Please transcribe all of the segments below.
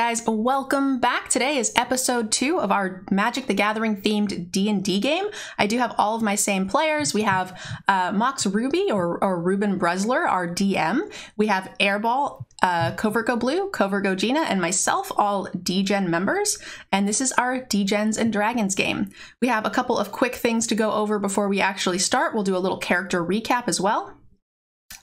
guys, welcome back. Today is episode 2 of our Magic the Gathering themed D&D game. I do have all of my same players. We have MoxRuby or Ruben Bresler, our DM. We have Airball, Covertgoblue, Covertgogina, and myself, all Degen members. And this is our Degens and Dragons game. We have a couple of quick things to go over before we actually start. We'll do a little character recap as well.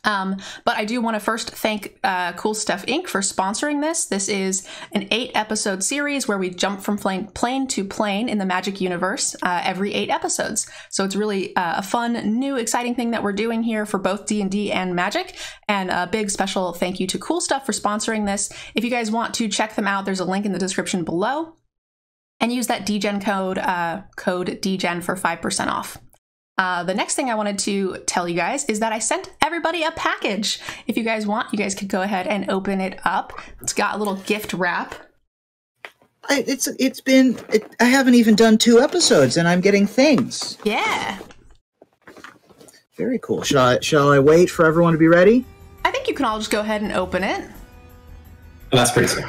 But I do want to first thank Cool Stuff Inc. for sponsoring this. This is an 8-episode series where we jump from plane to plane in the Magic universe every 8 episodes. So it's really a fun, new, exciting thing that we're doing here for both D&D and Magic. And a big special thank you to Cool Stuff for sponsoring this. If you guys want to check them out, there's a link in the description below. And use that Degen code Degen for 5% off. The next thing I wanted to tell you guys is that I sent everybody a package. If you guys want, you guys could go ahead and open it up. It's got a little gift wrap. I haven't even done 2 episodes and I'm getting things. Yeah. Very cool. Shall I wait for everyone to be ready? I think you can all just go ahead and open it. Oh, that's pretty sick.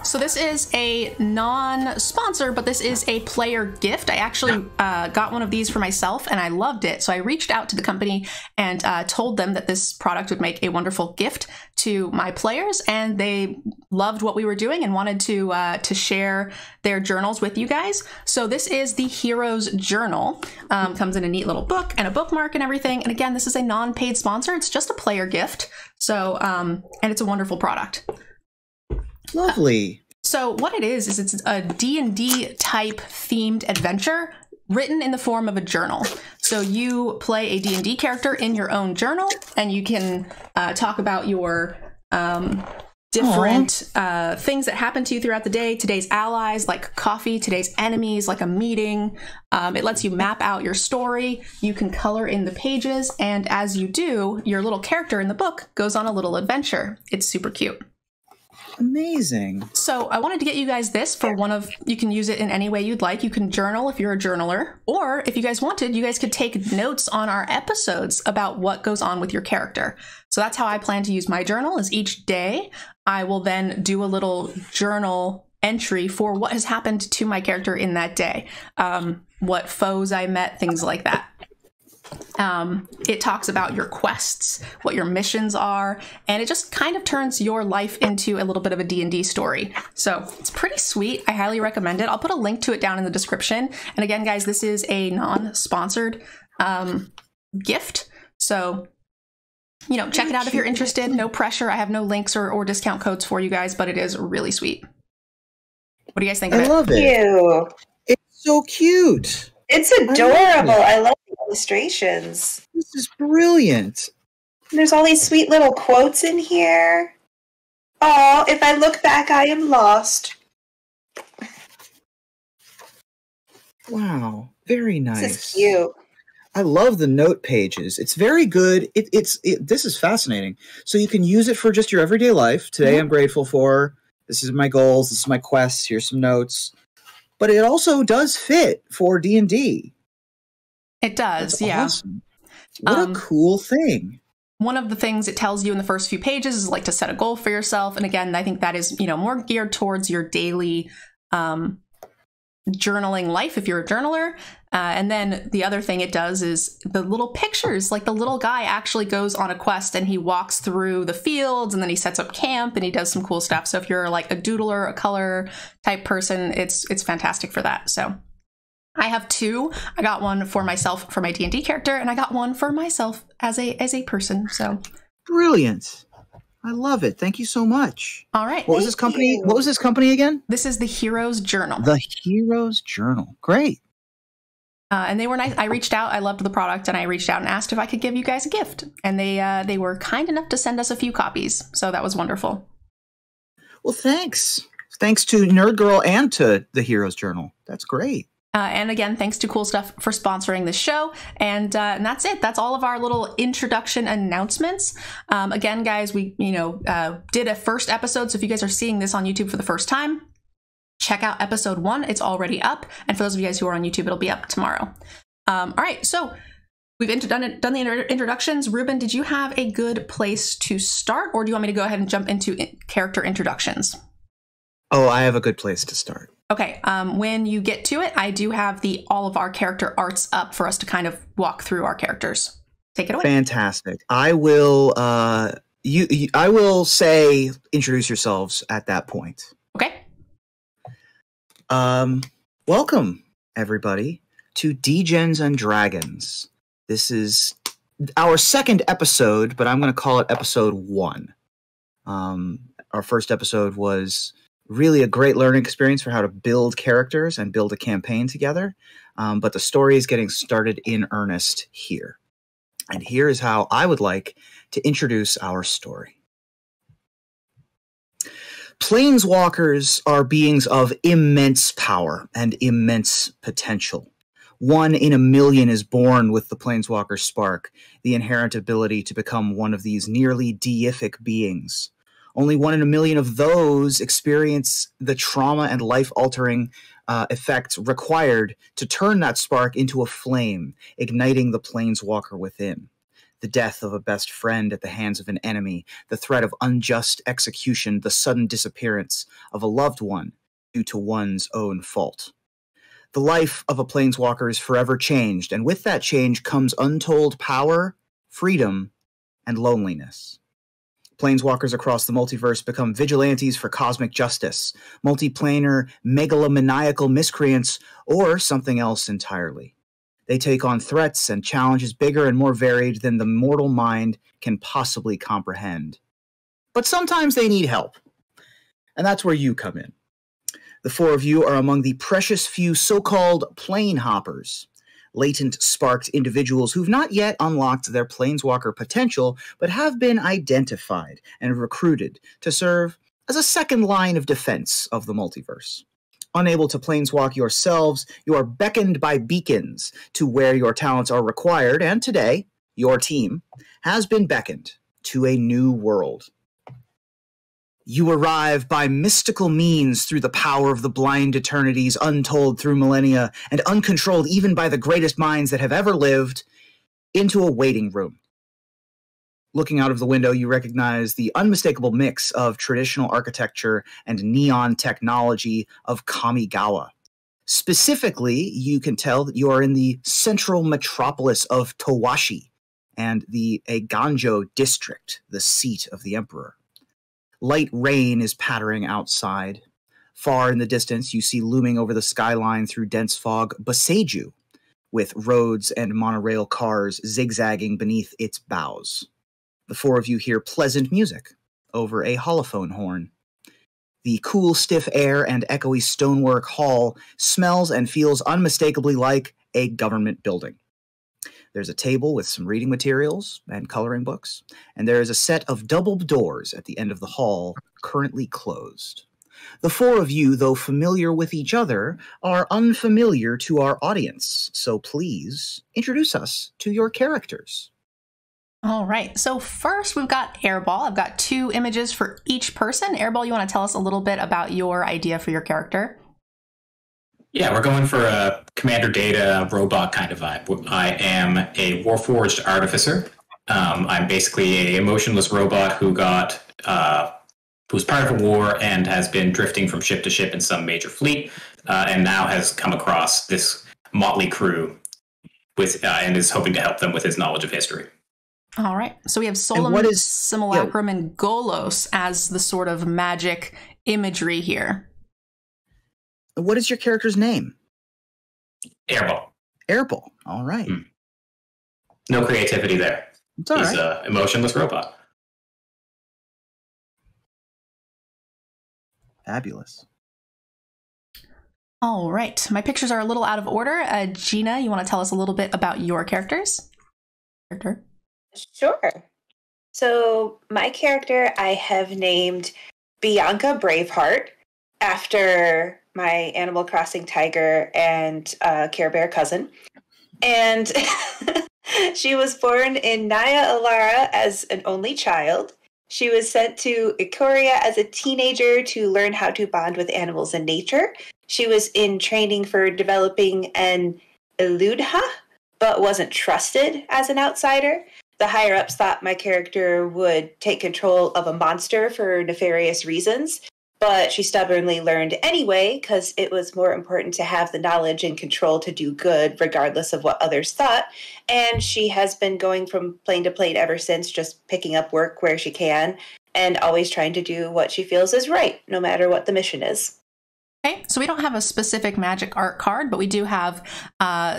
So this is a non-sponsor, but this is a player gift. I actually got one of these for myself and I loved it. So I reached out to the company and told them that this product would make a wonderful gift to my players, and they loved what we were doing and wanted to share their journals with you guys. So this is the Hero's Journal. Comes in a neat little book and a bookmark and everything. And again, this is a non-paid sponsor. It's just a player gift. So, and it's a wonderful product. Lovely. So what it is it's a D&D type themed adventure written in the form of a journal. So you play a D&D character in your own journal, and you can talk about your different things that happen to you throughout the day. Today's allies, like coffee. Today's enemies, like a meeting. It lets you map out your story. You can color in the pages, and as you do, your little character in the book goes on a little adventure. It's super cute. Amazing. So I wanted to get you guys this for you can use it in any way you'd like. You can journal if you're a journaler, or if you guys wanted, you guys could take notes on our episodes about what goes on with your character. So that's how I plan to use my journal, is each day I will then do a little journal entry for what has happened to my character in that day. What foes I met, things like that. It talks about your quests, what your missions are, and it just kind of turns your life into a little bit of a D&D story. So it's pretty sweet. I highly recommend it. I'll put a link to it down in the description. And again, guys, this is a non-sponsored gift. So, you know, check it out if you're interested. No pressure. I have no links or discount codes for you guys, but it is really sweet. What do you guys think of it? I love it. It's so cute. It's adorable. I love the illustrations. This is brilliant. There's all these sweet little quotes in here. Oh, if I look back, I am lost. Wow. Very nice. This is cute. I love the note pages. It's very good. This is fascinating. So you can use it for just your everyday life. Today I'm grateful for. This is my goals. This is my quests. Here's some notes. But it also does fit for D&D. It does, That's yeah. Awesome. What a cool thing. One of the things it tells you in the first few pages is like to set a goal for yourself. And again, I think that is, you know, more geared towards your daily journaling life if you're a journaler. And then the other thing it does is the little pictures, like the little guy actually goes on a quest and he walks through the fields and then he sets up camp and he does some cool stuff. So if you're like a doodler, a color type person, it's fantastic for that. So I have 2. I got one for myself for my D&D character, and I got one for myself as a person. So brilliant. I love it. Thank you so much. All right. What was this company? What was this company again? This is the Hero's Journal. The Hero's Journal. Great. And they were nice. I reached out. I loved the product, and I reached out and asked if I could give you guys a gift. And they were kind enough to send us a few copies. So that was wonderful. Well, thanks. Thanks to NerdGirl and to the Hero's Journal. That's great. And again, thanks to Cool Stuff for sponsoring this show. And that's it. That's all of our little introduction announcements. Again, guys, we did a first episode. So if you guys are seeing this on YouTube for the first time, check out episode 1. It's already up. And for those of you guys who are on YouTube, it'll be up tomorrow. All right. So we've done the introductions. Ruben, did you have a good place to start, or do you want me to go ahead and jump into character introductions? Oh, I have a good place to start. Okay, when you get to it, I do have all of our character arts up for us to kind of walk through our characters. Take it away. Fantastic. I will I will say introduce yourselves at that point. Okay. Welcome everybody to Degens and Dragons. This is our second episode, but I'm going to call it episode 1. Our first episode was really a great learning experience for how to build characters and build a campaign together. But the story is getting started in earnest here. And here is how I would like to introduce our story. Planeswalkers are beings of immense power and immense potential. 1 in a million is born with the Planeswalker spark, the inherent ability to become one of these nearly deific beings. Only 1 in a million of those experience the trauma and life-altering effects required to turn that spark into a flame, igniting the Planeswalker within. The death of a best friend at the hands of an enemy, the threat of unjust execution, the sudden disappearance of a loved one due to one's own fault. The life of a Planeswalker is forever changed, and with that change comes untold power, freedom, and loneliness. Planeswalkers across the multiverse become vigilantes for cosmic justice, multiplanar megalomaniacal miscreants, or something else entirely. They take on threats and challenges bigger and more varied than the mortal mind can possibly comprehend. But sometimes they need help, and that's where you come in. The 4 of you are among the precious few so-called plane hoppers, latent sparked individuals who've not yet unlocked their Planeswalker potential, but have been identified and recruited to serve as a second line of defense of the multiverse. Unable to planeswalk yourselves, you are beckoned by beacons to where your talents are required, and today, your team has been beckoned to a new world. You arrive by mystical means through the power of the blind eternities, untold through millennia, and uncontrolled even by the greatest minds that have ever lived, into a waiting room. Looking out of the window, you recognize the unmistakable mix of traditional architecture and neon technology of Kamigawa. Specifically, you can tell that you are in the central metropolis of Towashi and the Eiganjo district, the seat of the emperor. Light rain is pattering outside. Far in the distance, you see looming over the skyline through dense fog Boseiju, with roads and monorail cars zigzagging beneath its bows. The 4 of you hear pleasant music over a holophone horn. The cool, stiff air and echoey stonework hall smells and feels unmistakably like a government building. There's a table with some reading materials and coloring books, and there is a set of double doors at the end of the hall, currently closed. The 4 of you, though familiar with each other, are unfamiliar to our audience, so please introduce us to your characters. All right, so first we've got Airball. I've got 2 images for each person. Airball, you want to tell us a little bit about your idea for your character? Yeah, we're going for a Commander Data robot kind of vibe. I am a Warforged Artificer. I'm basically a emotionless robot who was part of a war and has been drifting from ship to ship in some major fleet, and now has come across this motley crew and is hoping to help them with his knowledge of history. All right, so we have Solum, Simulacrum, and Golos as the sort of magic imagery here. What is your character's name? Airball. Airball. All right. No creativity there. It's all right. He's an emotionless robot. Fabulous. All right. My pictures are a little out of order. Gina, you want to tell us a little bit about your characters? Sure. So my character I have named Bianca Braveheart after my Animal Crossing tiger and Care Bear cousin. And she was born in Naya Alara as an only child. She was sent to Ikoria as a teenager to learn how to bond with animals and nature. She was in training for developing an Eludha, but wasn't trusted as an outsider. The higher-ups thought my character would take control of a monster for nefarious reasons, but she stubbornly learned anyway because it was more important to have the knowledge and control to do good regardless of what others thought. And she has been going from plane to plane ever since, just picking up work where she can and always trying to do what she feels is right, no matter what the mission is. Okay, so we don't have a specific magic art card, but we do have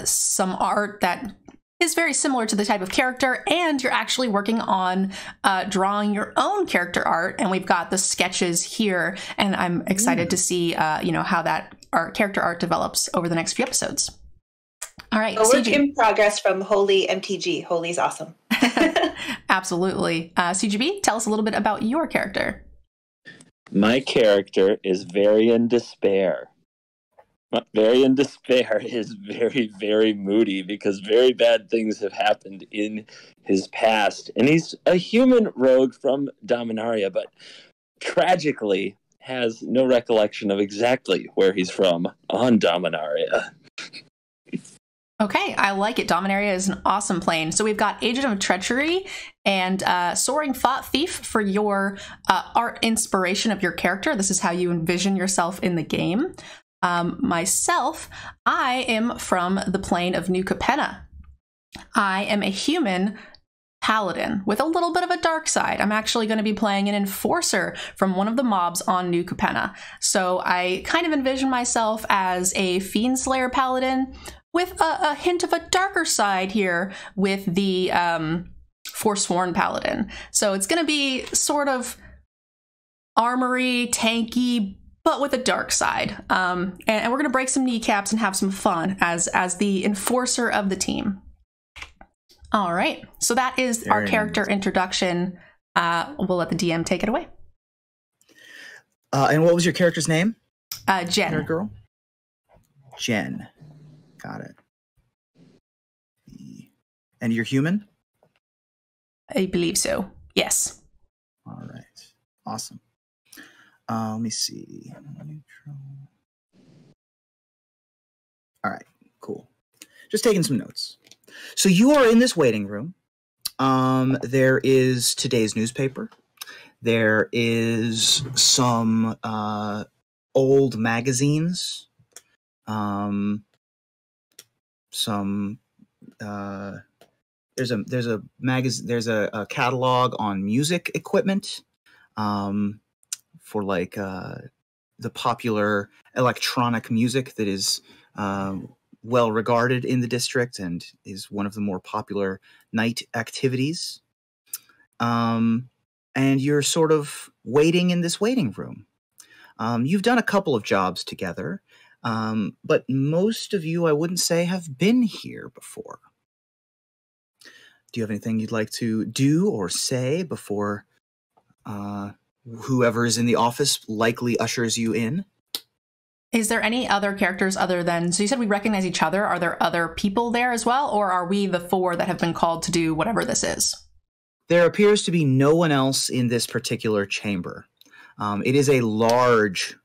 some art that is very similar to the type of character, and you're actually working on drawing your own character art, and we've got the sketches here, and I'm excited to see how that character art develops over the next few episodes. All right, a work in progress from AirballMTG. Holy's awesome. Absolutely. CGB, tell us a little bit about your character. My character is Varian Despair. Varian Despair is very, very moody because very bad things have happened in his past. And he's a human rogue from Dominaria, but tragically has no recollection of exactly where he's from on Dominaria. Okay, I like it. Dominaria is an awesome plane. So we've got Agent of Treachery and Soaring Thought Thief for your art inspiration of your character. This is how you envision yourself in the game. Myself, I am from the plane of New Capenna. I am a human paladin with a little bit of a dark side. I'm actually going to be playing an enforcer from one of the mobs on New Capenna. So I kind of envision myself as a Fiend Slayer paladin with a hint of a darker side here with the Forsworn paladin. So it's going to be sort of armory, tanky, but with a dark side. And we're going to break some kneecaps and have some fun as the enforcer of the team. All right, so that is our character introduction. We'll let the DM take it away. And what was your character's name? Jen. Nerd girl? Jen. Got it. And you're human? I believe so. Yes. All right. Awesome. Let me see. Neutral. All right. Cool. Just taking some notes. So you are in this waiting room. There is today's newspaper. There is some old magazines. There's a magazine. There's a catalog on music equipment, for like the popular electronic music that is well regarded in the district and is one of the more popular night activities. And you're sort of waiting in this waiting room. You've done a couple of jobs together. But most of you, I wouldn't say, have been here before. Do you have anything you'd like to do or say before whoever is in the office likely ushers you in? Is there any other characters other than... So you said we recognize each other. Are there other people there as well? Or are we the four that have been called to do whatever this is? There appears to be no one else in this particular chamber. It is a large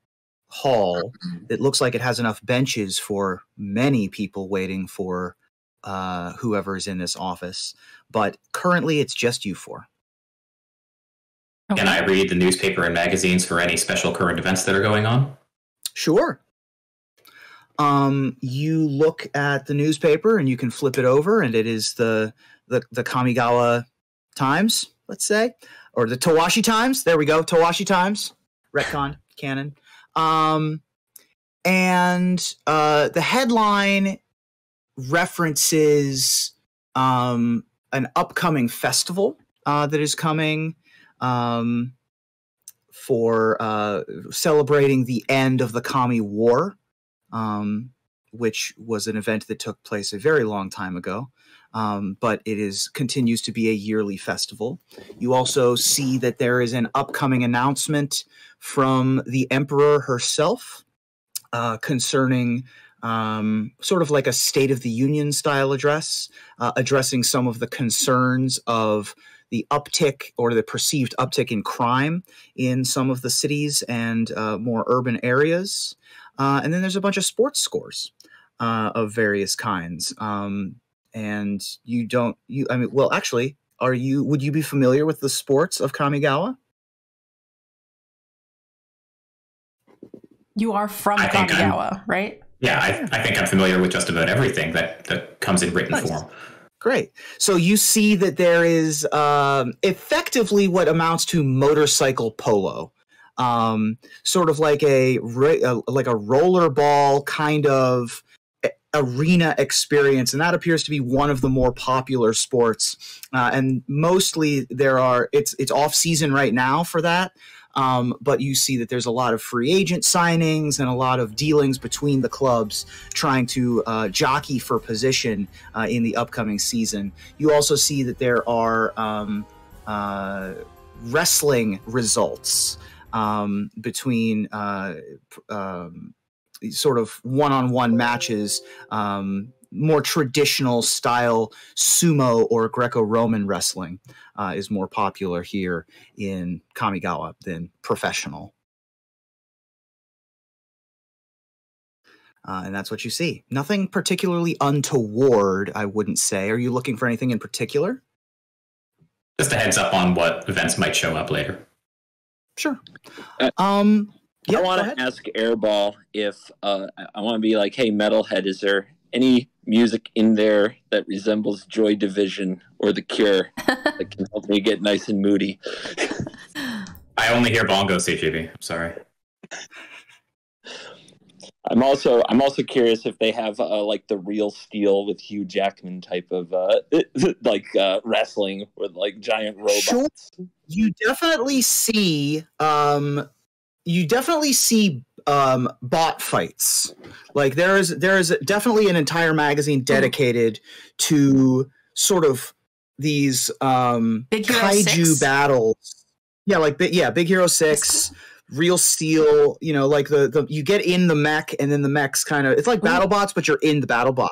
hall that looks like it has enough benches for many people waiting for whoever is in this office. But currently, it's just you four. Okay. Can I read the newspaper and magazines for any special current events that are going on? Sure. You look at the newspaper and you can flip it over, and it is the Kamigawa Times, let's say, or the Tawashi Times. There we go, Tawashi Times. Retcon, canon. And the headline references an upcoming festival that is coming for celebrating the end of the Kami War, which was an event that took place a very long time ago. But it continues to be a yearly festival. You also see that there is an upcoming announcement from the Emperor herself concerning sort of like a State of the Union style address, addressing some of the concerns of the uptick or the perceived uptick in crime in some of the cities and more urban areas. And then there's a bunch of sports scores of various kinds. And actually, would you be familiar with the sports of Kamigawa? You are from Kamigawa, right? Yeah, I think I'm familiar with just about everything that comes in written form. Great. So you see that there is effectively what amounts to motorcycle polo, sort of like a rollerball kind of arena experience, and that appears to be one of the more popular sports. And mostly it's off season right now for that. But you see that there's a lot of free agent signings and a lot of dealings between the clubs trying to jockey for position in the upcoming season. You also see that there are wrestling results between sort of one-on-one matches, more traditional style sumo or Greco-Roman wrestling is more popular here in Kamigawa than professional. And that's what you see. Nothing particularly untoward, I wouldn't say. Are you looking for anything in particular? Just a heads up on what events might show up later. Sure. I want to ask Airball if I want to be like, hey, Metalhead, is there any music in there that resembles Joy Division or The Cure that can help me get nice and moody? I only hear bongos, CGB. I'm sorry. I'm also curious if they have like the Real Steel with Hugh Jackman type of wrestling with like giant robots. Sure. You definitely see bot fights. Like there is definitely an entire magazine dedicated to sort of these kaiju battles. Yeah, Big Hero 6, Real Steel, like the you get in the mech and then the mech's kind of, it's like BattleBots, but you're in the BattleBot.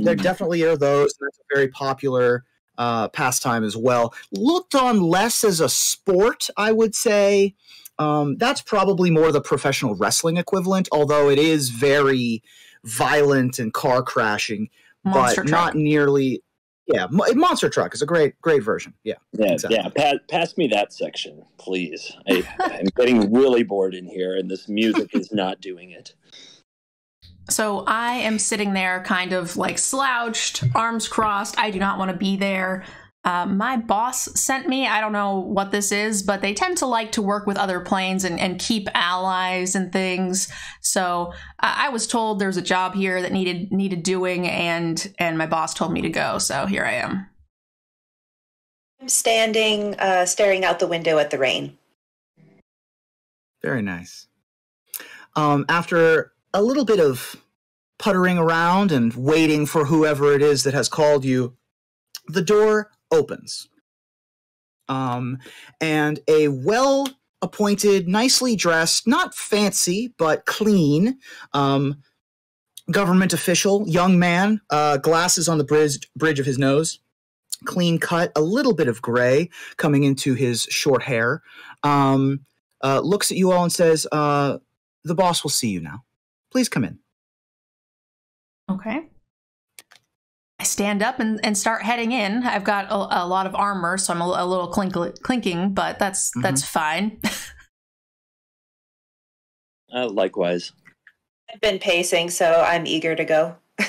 There definitely are those. That's a very popular pastime as well. Looked on less as a sport, I would say. That's probably more the professional wrestling equivalent, although it is very violent and car crashing, but not nearly. Yeah, Monster Truck is a great version. Yeah, exactly. Pass me that section, please. I'm getting really bored in here, and this music is not doing it. So I am sitting there kind of like slouched, arms crossed. I do not want to be there. My boss sent me, I don't know what this is, but they tend to like to work with other planes and keep allies and things. So I was told there's a job here that needed doing, and my boss told me to go. So here I am. I'm standing, staring out the window at the rain. Very nice. After a little bit of puttering around and waiting for whoever it is that has called you, the door opens. And a well-appointed, nicely dressed, not fancy, but clean, government official, young man, glasses on the bridge of his nose, clean cut, a little bit of gray coming into his short hair, looks at you all and says, the boss will see you now. Please come in. Okay. I stand up and start heading in. I've got a lot of armor, so I'm a little clinking, but that's fine. Likewise. I've been pacing, so I'm eager to go. You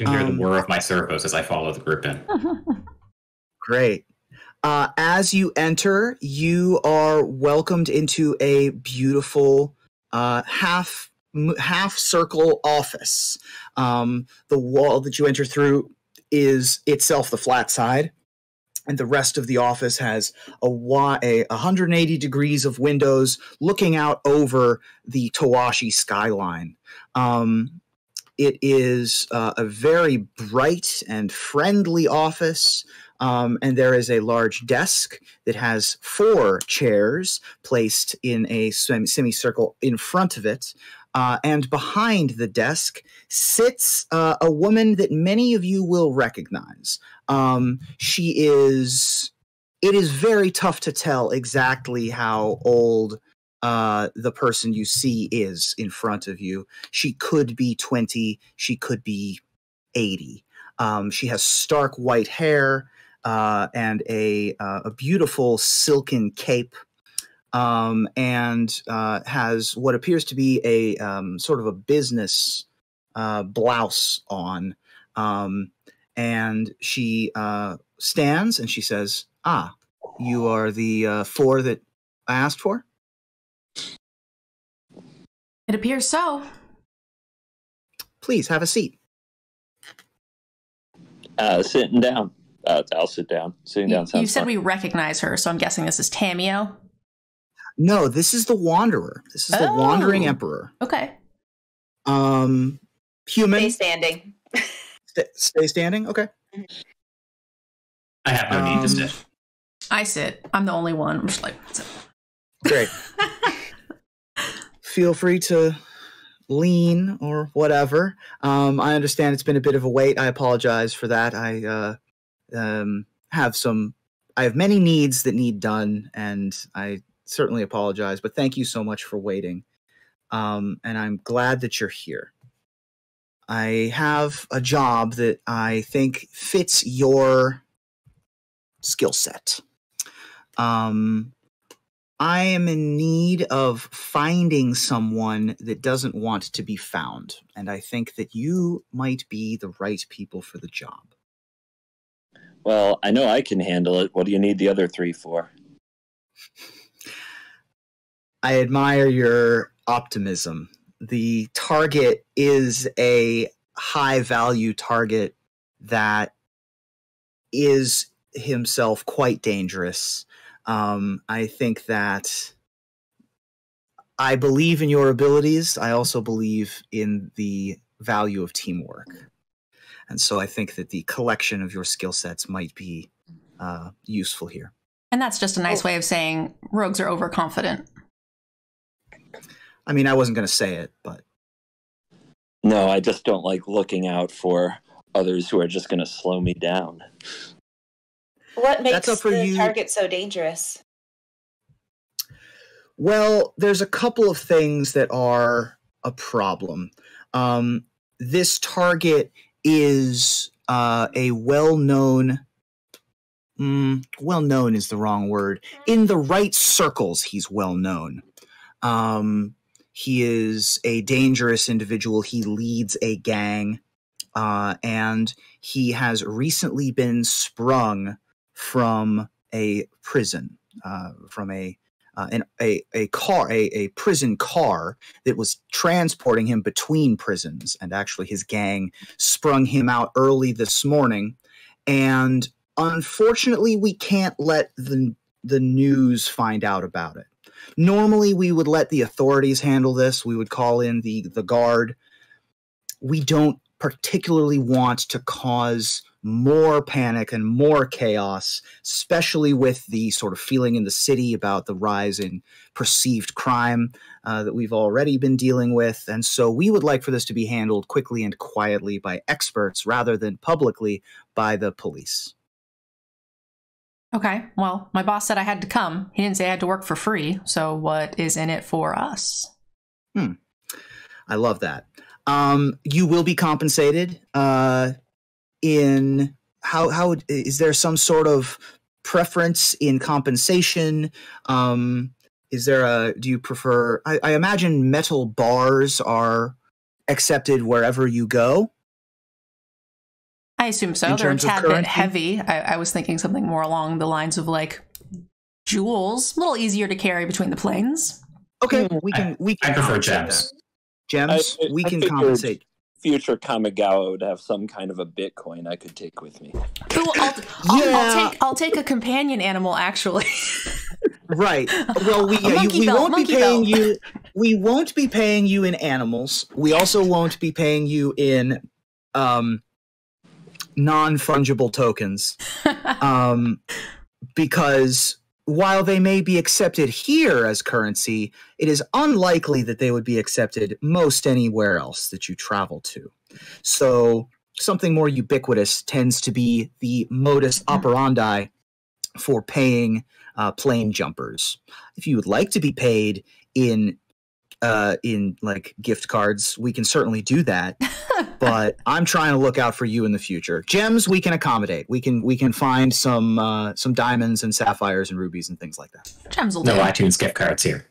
can hear the whir of my servos as I follow the group in. Great. As you enter, you are welcomed into a beautiful half circle office. The wall that you enter through is itself the flat side, and the rest of the office has a 180 degrees of windows looking out over the Tawashi skyline. It is a very bright and friendly office, and there is a large desk that has 4 chairs placed in a semicircle in front of it. And behind the desk sits a woman that many of you will recognize. It is very tough to tell exactly how old the person you see is in front of you. She could be 20, she could be 80. She has stark white hair and a beautiful silken cape. and has what appears to be a sort of a business blouse on. And she stands and she says, "Ah, you are the 4 that I asked for?" It appears so. Please have a seat. Sitting down. I'll sit down. Sitting down sounds You said fun. we recognize her, so I'm guessing this is Tamio. No, this is the Wanderer. This is the Wandering Emperor. Okay. Human. Stay standing. Stay standing? Okay. I have no need to sit. I sit. I'm the only one. I'm just like, Great. Feel free to lean or whatever. I understand it's been a bit of a wait. I apologize for that. I have many needs that need done, and I certainly apologize, but thank you so much for waiting. And I'm glad that you're here. I have a job that I think fits your skill set. I am in need of finding someone that doesn't want to be found, and I think that you might be the right people for the job. Well, I know I can handle it. What do you need the other 3 for? I admire your optimism. The target is a high-value target that is himself quite dangerous. I think that I believe in your abilities. I also believe in the value of teamwork. And so I think that the collection of your skill sets might be useful here. and that's just a nice way of saying rogues are overconfident. I mean, I wasn't going to say it, but... No, I just don't like looking out for others who are just going to slow me down. What makes the you. target so dangerous? Well, there's a couple of things that are a problem. This target is a well-known... well-known is the wrong word. In the right circles, he's well-known. He is a dangerous individual. He leads a gang, and he has recently been sprung from a prison, from a prison car that was transporting him between prisons. And actually, his gang sprung him out early this morning. And unfortunately, we can't let the news find out about it. Normally, we would let the authorities handle this. We would call in the guard. We don't particularly want to cause more panic and more chaos, especially with the sort of feeling in the city about the rise in perceived crime that we've already been dealing with. And so we would like for this to be handled quickly and quietly by experts rather than publicly by the police. Okay, well, my boss said I had to come. He didn't say I had to work for free, so what is in it for us? I love that. You will be compensated in how is there some sort of preference in compensation? Is there do you prefer, I imagine metal bars are accepted wherever you go? I assume so. They're a tad bit heavy. I was thinking something more along the lines of like jewels, a little easier to carry between the planes. Okay, we can. I prefer gems. Gems, we can compensate. Future Kamigawa would have some kind of a Bitcoin I could take with me. Ooh, I'll take a companion animal, actually. Right. Well, we won't be paying you. We won't be paying you in animals. We also won't be paying you in non-fungible tokens, because while they may be accepted here as currency, it is unlikely that they would be accepted most anywhere else that you travel to. So something more ubiquitous tends to be the modus operandi for paying plane jumpers. If you would like to be paid in in like gift cards, we can certainly do that. But I'm trying to look out for you in the future. Gems we can accommodate. We can find some diamonds and sapphires and rubies and things like that. Gems will do. No iTunes gift cards here.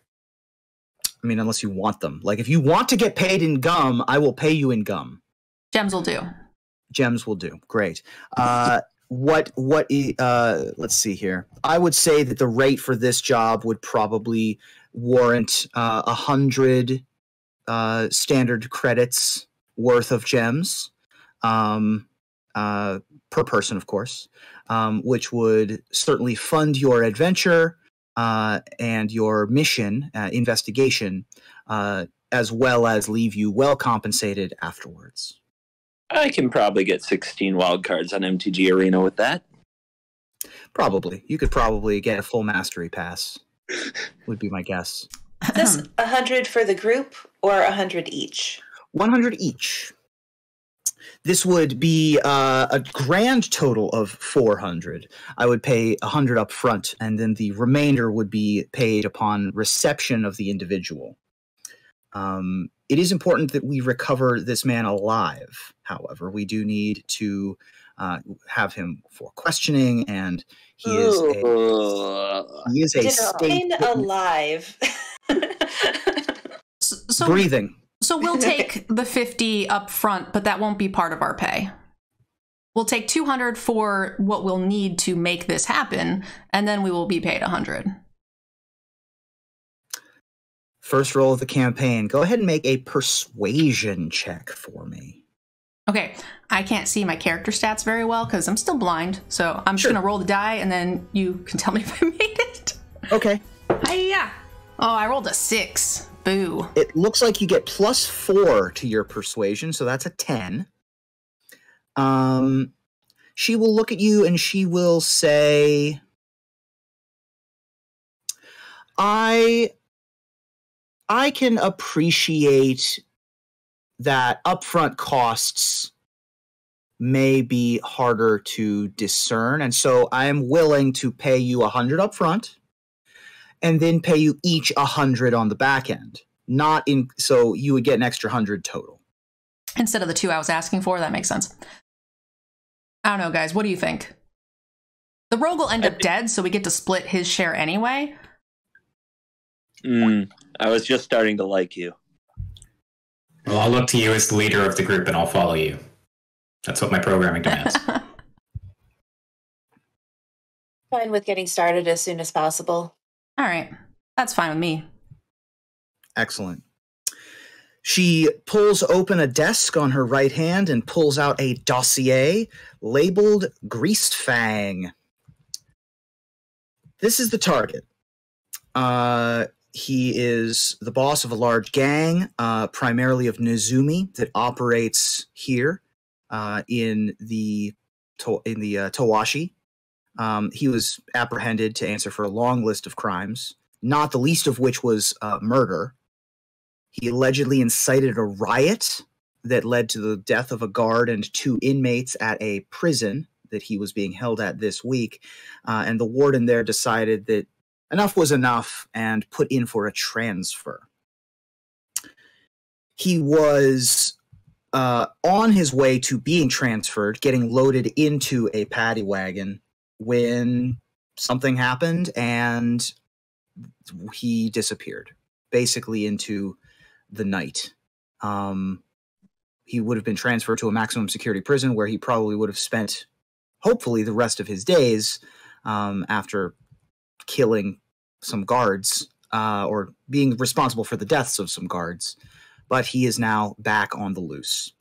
I mean, unless you want them. Like if you want to get paid in gum, I will pay you in gum. Gems will do. Gems will do. Great. Let's see here. I would say that the rate for this job would probably warrant 100 standard credits worth of gems per person, of course, which would certainly fund your adventure and your mission investigation, as well as leave you well compensated afterwards. I can probably get 16 wild cards on MTG Arena with that. Probably. You could probably get a full mastery pass, would be my guess. Is this 100 for the group or 100 each? 100 each. This would be a grand total of 400. I would pay 100 up front, and then the remainder would be paid upon reception of the individual. It is important that we recover this man alive. However, we do need to have him for questioning, and he is a state alive. So breathing. So we'll take the 50 up front, but that won't be part of our pay. We'll take 200 for what we'll need to make this happen, and then we will be paid 100. First roll of the campaign. Go ahead and make a persuasion check for me. Okay, I can't see my character stats very well because I'm still blind, so I'm just going to roll the die, and then you can tell me if I made it. Okay. Hiya! Oh, I rolled a 6. Boo. It looks like you get +4 to your persuasion, so that's a 10. She will look at you and she will say, I can appreciate that upfront costs may be harder to discern, and so I am willing to pay you 100 upfront and then pay you each 100 on the back end. So you would get an extra 100 total. Instead of the 2 I was asking for, that makes sense. I don't know, guys. What do you think? The rogue will end up dead, so we get to split his share anyway. I was just starting to like you. Well, I'll look to you as the leader of the group, and I'll follow you. That's what my programming demands. Fine with getting started as soon as possible. All right. That's fine with me. Excellent. She pulls open a desk on her right hand and pulls out a dossier labeled Greased Fang. This is the target. He is the boss of a large gang, primarily of Nezumi, that operates here in the Tawashi. He was apprehended to answer for a long list of crimes, not the least of which was murder. He allegedly incited a riot that led to the death of a guard and 2 inmates at a prison that he was being held at this week. And the warden there decided that enough was enough and put in for a transfer. He was on his way to being transferred, getting loaded into a paddy wagon, when something happened and he disappeared, basically into the night. He would have been transferred to a maximum security prison where he probably would have spent, hopefully, the rest of his days after killing some guards or being responsible for the deaths of some guards. But he is now back on the loose.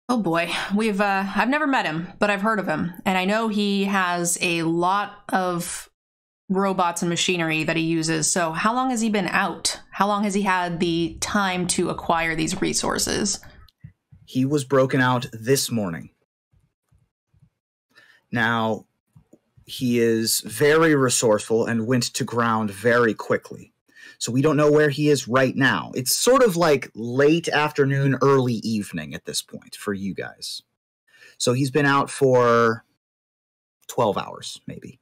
Oh boy, I've never met him, but I've heard of him. And I know he has a lot of robots and machinery that he uses. So how long has he been out? How long has he had the time to acquire these resources? He was broken out this morning. Now, he is very resourceful and went to ground very quickly. So we don't know where he is right now. It's sort of like late afternoon, early evening at this point for you guys. So he's been out for 12 hours, maybe.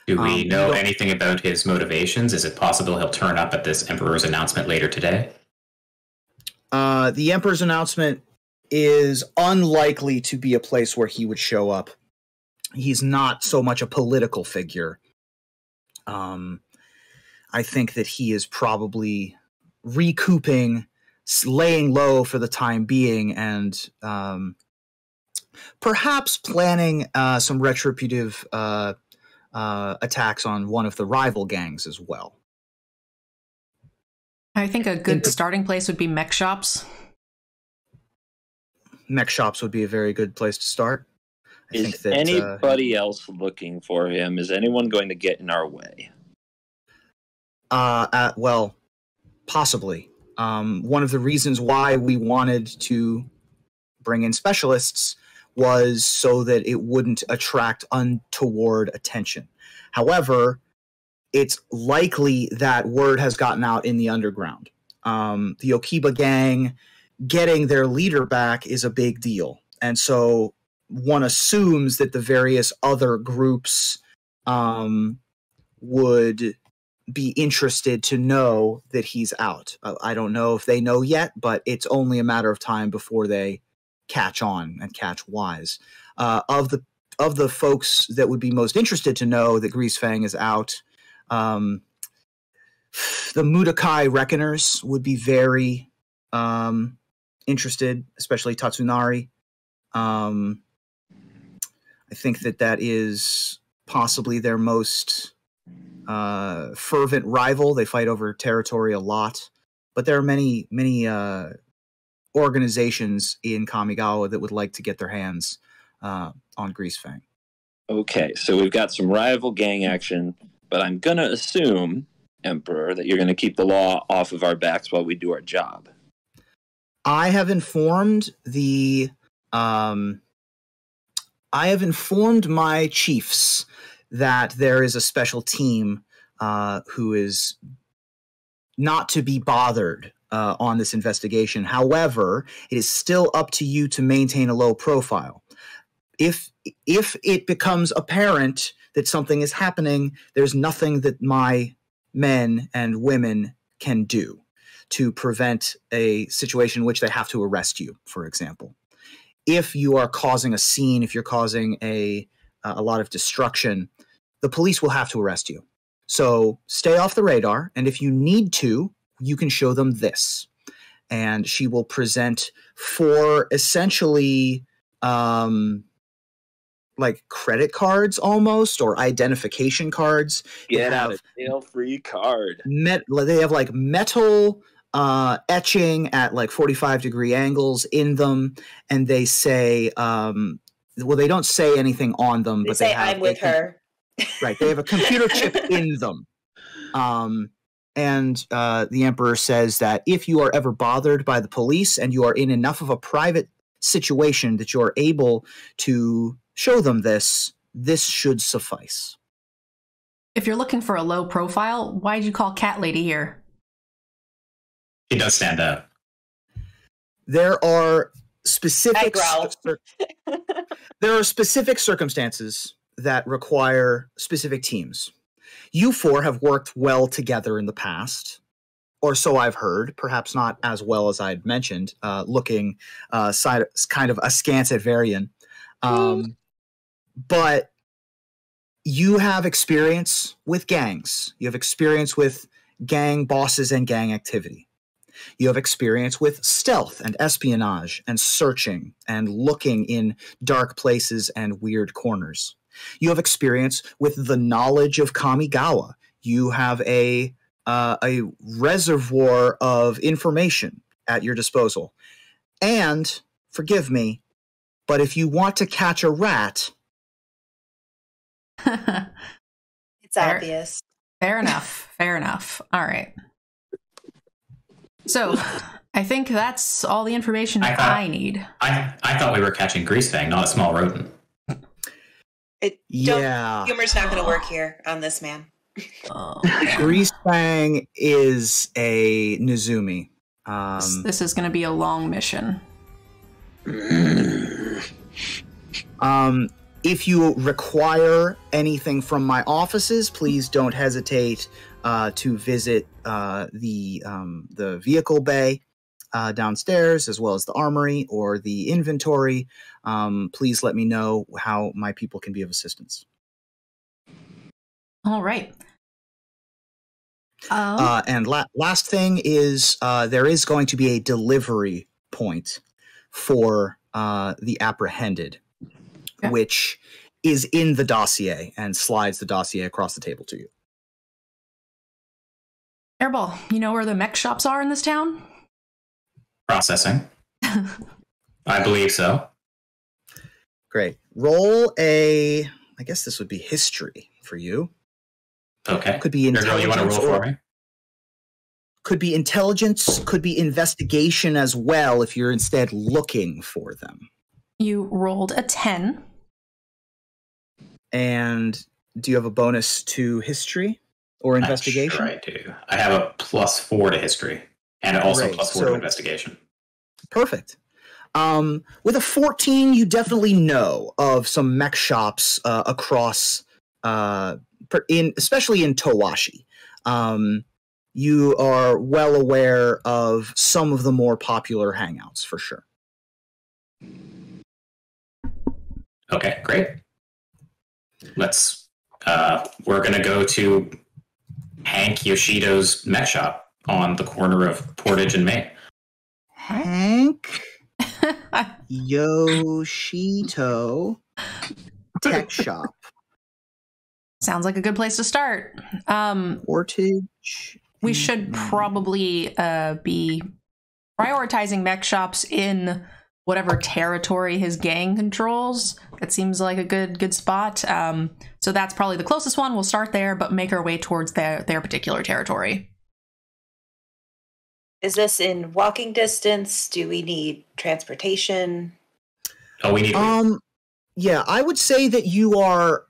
Do we know anything about his motivations? Is it possible he'll turn up at this Emperor's announcement later today? The Emperor's announcement is unlikely to be a place where he would show up. He's not so much a political figure. I think that he is probably recouping, laying low for the time being, and perhaps planning some retributive attacks on one of the rival gangs as well. I think a good starting place would be mech shops. Mech shops would be a very good place to start. Is anybody else looking for him? Is anyone going to get in our way? Well, possibly. One of the reasons why we wanted to bring in specialists was so that it wouldn't attract untoward attention. However, it's likely that word has gotten out in the underground. The Okiba gang getting their leader back is a big deal. And so one assumes that the various other groups would be interested to know that he's out. I don't know if they know yet, but it's only a matter of time before they catch on and catch wise. Of the folks that would be most interested to know that Greasefang is out, the Mudakai Reckoners would be very interested, especially Tatsunari. I think that is possibly their most fervent rival. They fight over territory a lot, but there are many organizations in Kamigawa that would like to get their hands on Greasefang. Okay, so we've got some rival gang action, but I'm going to assume, Emperor, that you're going to keep the law off of our backs while we do our job. I have informed my chiefs that there is a special team who is not to be bothered on this investigation. However, it is still up to you to maintain a low profile. If it becomes apparent that something is happening, there's nothing that my men and women can do to prevent a situation in which they have to arrest you, for example. If you are causing a scene, if you're causing a lot of destruction, the police will have to arrest you. So stay off the radar, and if you need to, you can show them this. And she will present 4 essentially like credit cards almost, or identification cards. Get out of jail free card. They have like metal etching at like 45-degree angles in them, and they say, well, they don't say anything on them, but they say, I'm with her. Right, they have a computer chip in them. And the Emperor says that if you are ever bothered by the police and you are in enough of a private situation that you're able to show them this should suffice. If you're looking for a low profile, why'd you call Cat Lady here? He does stand out. There are specific circumstances that require specific teams. You 4 have worked well together in the past, or so I've heard, perhaps not as well as I'd mentioned, looking kind of askance at Varian. But you have experience with gangs. You have experience with gang bosses and gang activity. You have experience with stealth and espionage and searching and looking in dark places and weird corners. You have experience with the knowledge of Kamigawa. You have a reservoir of information at your disposal. And, forgive me, but if you want to catch a rat... It's obvious. Fair enough. Fair enough. All right. So, I think that's all the information I need. I thought we were catching Greasefang, not a small rodent. Humor's not going to work here on this man. Greasefang is a Nizumi. This is going to be a long mission. If you require anything from my offices, please don't hesitate to visit the vehicle bay downstairs, as well as the armory or the inventory. Please let me know how my people can be of assistance. All right. And last thing is there is going to be a delivery point for the apprehended, okay. which is in the dossier and slides the dossier across the table to you. Airball, you know where the mech shops are in this town? Processing. I believe so. Great. Roll a, I guess this would be history for you. Okay. Could be intelligence. You want to roll for me? Could be intelligence, could be investigation as well if you're instead looking for them. You rolled a 10. And do you have a bonus to history or investigation? Sure I do. I have a +4 to history and also +4 to investigation. Perfect. With a 14, you definitely know of some mech shops across, especially in Towashi. You are well aware of some of the more popular hangouts, for sure. Okay, great. We're going to go to Hank Yoshido's mech shop on the corner of Portage and Main. Hank Yoshito Tech Shop. Sounds like a good place to start. Portage. We should probably be prioritizing mech shops in whatever territory his gang controls. It seems like a good spot. So that's probably the closest one. We'll start there, but make our way towards their particular territory. Is this in walking distance? Do we need transportation? Oh, we need. Yeah, I would say that you are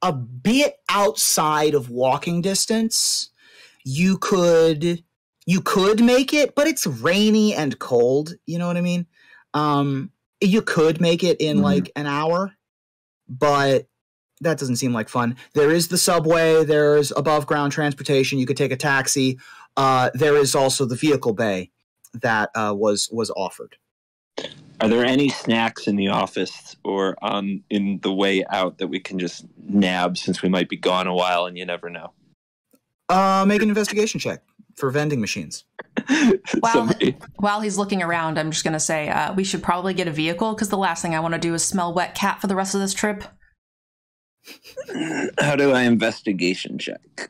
a bit outside of walking distance. You could make it, but it's rainy and cold. You know what I mean? You could make it in like an hour, but that doesn't seem like fun. There is the subway. There's above ground transportation. You could take a taxi. There is also the vehicle bay that was offered. Are there any snacks in the office or in the way out that we can just nab since we might be gone a while and you never know? Make an investigation check for vending machines. While he's looking around, I'm just going to say we should probably get a vehicle because the last thing I want to do is smell wet cat for the rest of this trip. How do I investigation check?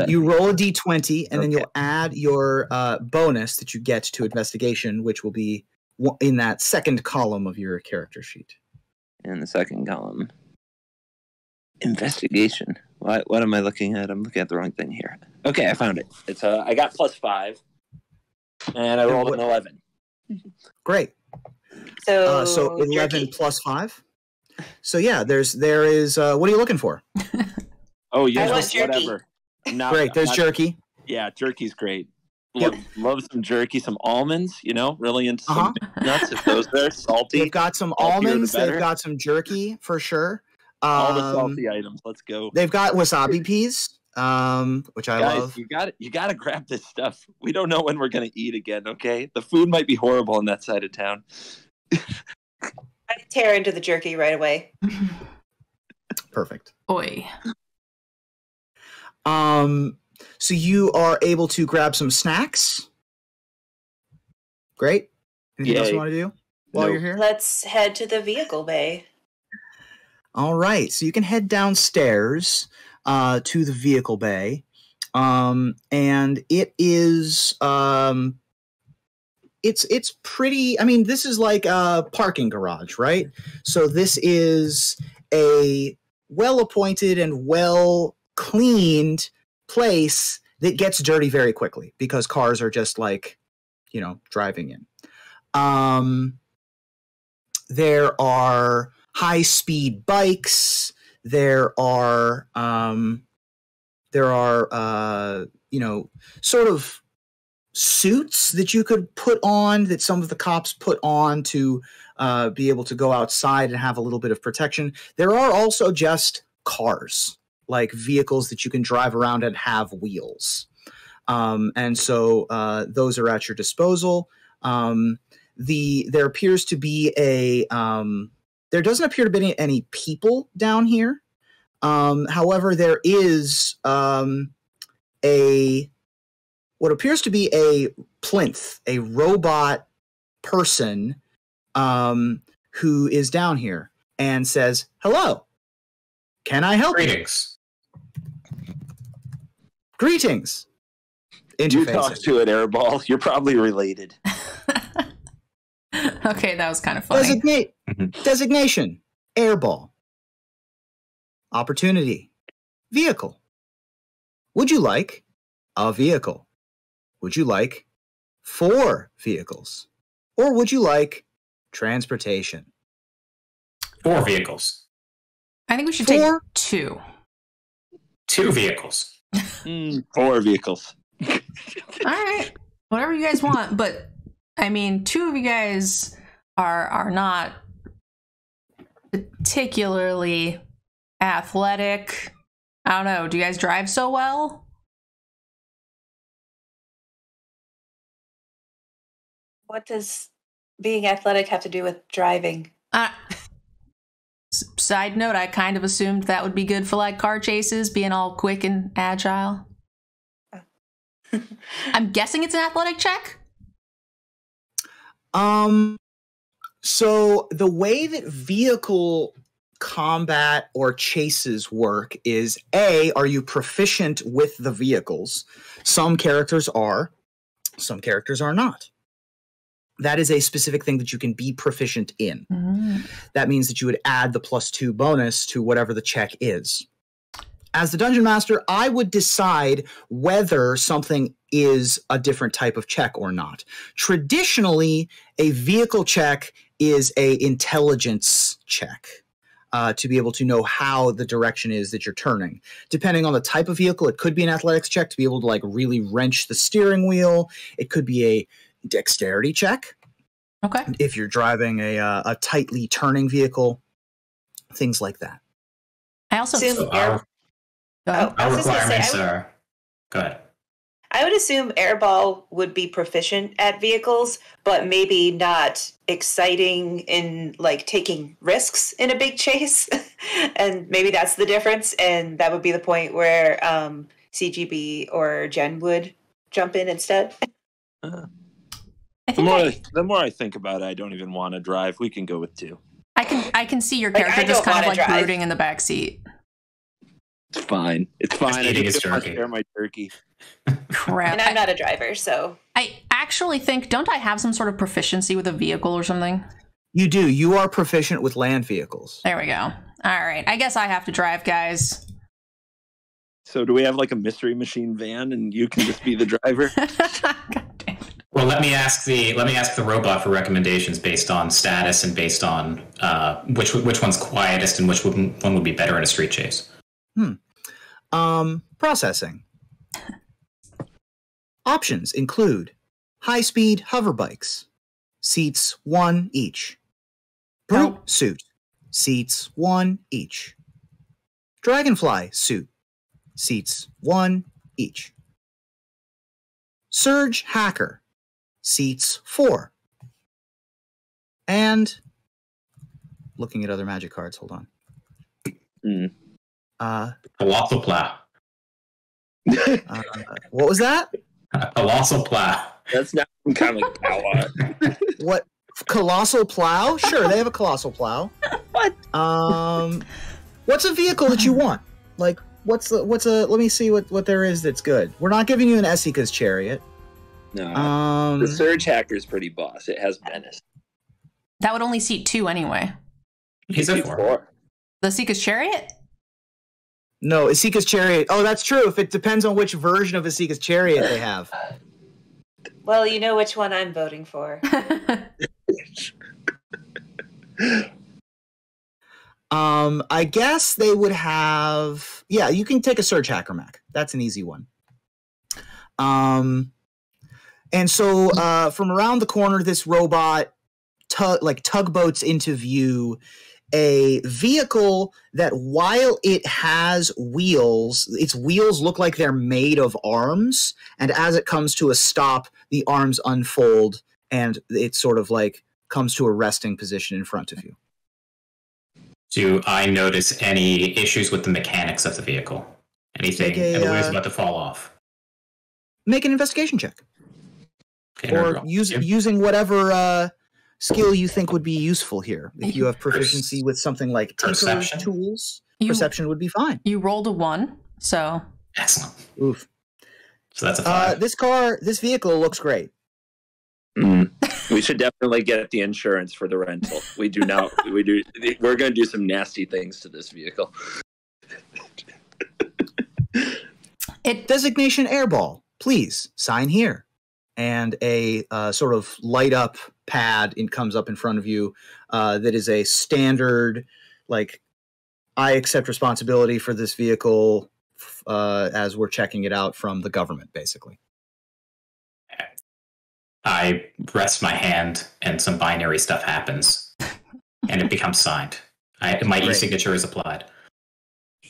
You roll a d20 and then you'll add your bonus that you get to investigation, which will be in that second column of your character sheet. In the second column. Investigation. What am I looking at? I'm looking at the wrong thing here. Okay, I found it. It's I got +5, and I rolled an 11. Great. So 11 plus 5. So yeah, there is. What are you looking for? Oh yeah, I want jerky. Whatever. Great. There's jerky. Yeah, jerky's great. Love some jerky, some almonds. Really into some nuts if those are salty. They've got some almonds. They've got some jerky for sure. All the salty items. Let's go. They've got wasabi peas, which I love. You got to grab this stuff. We don't know when we're gonna eat again. Okay, the food might be horrible on that side of town. I tear into the jerky right away. Perfect. Oi. So you are able to grab some snacks. Great. Anything else you want to do while you're here? Let's head to the vehicle bay. All right. So you can head downstairs to the vehicle bay. And it is it's pretty, I mean, this is like a parking garage, right? So this is a well-appointed and well-cleaned place that gets dirty very quickly because cars are just like, driving in. There are high-speed bikes. There are sort of suits that you could put on, that some of the cops put on to be able to go outside and have a little bit of protection. There are also just cars, like vehicles that you can drive around and have wheels. And so those are at your disposal. There appears to be there doesn't appear to be any people down here. However, there is what appears to be a plinth, a robot person who is down here and says, "Hello, can I help you?" Greetings. You talk to it, Airball. You're probably related. Okay, that was kind of funny. Designation, Airball. Opportunity, vehicle. Would you like a vehicle? Would you like 4 vehicles? Or would you like transportation? 4 vehicles. I think we should take 2. 2 vehicles. 4 vehicles. All right, whatever you guys want, but I mean, 2 of you guys are not particularly athletic. I don't know. Do you guys drive so well? What does being athletic have to do with driving? Side note, I kind of assumed that would be good for like car chases, being all quick and agile. I'm guessing it's an athletic check? So the way that vehicle combat or chases work is are you proficient with the vehicles? Some characters are, some characters are not. That is a specific thing that you can be proficient in. Mm-hmm. That means that you would add the +2 bonus to whatever the check is. As the Dungeon Master, I would decide whether something is a different type of check or not. Traditionally, a vehicle check is a intelligence check to be able to know how the direction is that you're turning. Depending on the type of vehicle, it could be an athletics check to be able to like really wrench the steering wheel. It could be a dexterity check. Okay. If you're driving a tightly turning vehicle, things like that. I also our requirements are. Go ahead. I would assume Airball would be proficient at vehicles, but maybe not exciting in like taking risks in a big chase. And maybe that's the difference. And that would be the point where CGB or Jen would jump in instead. The more I think about it, I don't even want to drive. We can go with 2. I can see your character just kind of like brooding in the back seat. It's fine. It's fine. I just want to share my turkey. Crap. And I'm not a driver, so. I actually think, don't I have some sort of proficiency with a vehicle or something? You do. You are proficient with land vehicles. There we go. All right. I guess I have to drive, guys. So do we have like a mystery machine van and you can just be the driver? God damn it. Well, let me ask the robot for recommendations based on status and based on which one's quietest and which one would be better in a street chase. Processing. Options include high-speed hover bikes, seats 1 each. Brute suit, seats 1 each. Dragonfly suit, seats 1 each. Surge hacker, seats 4. And looking at other magic cards, hold on. Colossal plow. What was that? Colossal plow. That's not from Kamigawa. What? Colossal plow? Sure, they have a colossal plow. What? What's a vehicle that you want? Like, what's a? Let me see what there is that's good. We're not giving you an Esika's chariot. No. The Surge Hacker's pretty boss. It has menace. That would only seat 2 anyway. He's a 4. The Seeker's Chariot? No, Esika's chariot. Oh, that's true. If it depends on which version of Esika's chariot they have. Well, you know which one I'm voting for. I guess they would have. Yeah, you can take a Surge Hacker Mac. That's an easy one. And so from around the corner, this robot tugboats into view a vehicle that, while it has wheels, its wheels look like they're made of arms. And as it comes to a stop, the arms unfold and it sort of like comes to a resting position in front of you. Do I notice any issues with the mechanics of the vehicle? Anything in the way it's about to fall off? Make an investigation check. Okay, or using whatever skill you think would be useful here. If you have proficiency with something like tinker's tools, perception would be fine. You rolled a 1, so... Excellent. Oof. So that's a 5. This vehicle looks great. We should definitely get the insurance for the rental. We do now. We're going to do some nasty things to this vehicle. Designation Airball. Please sign here. And a sort of light up pad comes up in front of you that is a standard, like, I accept responsibility for this vehicle as we're checking it out from the government, basically. I rest my hand and some binary stuff happens and it becomes signed. My e-signature is applied.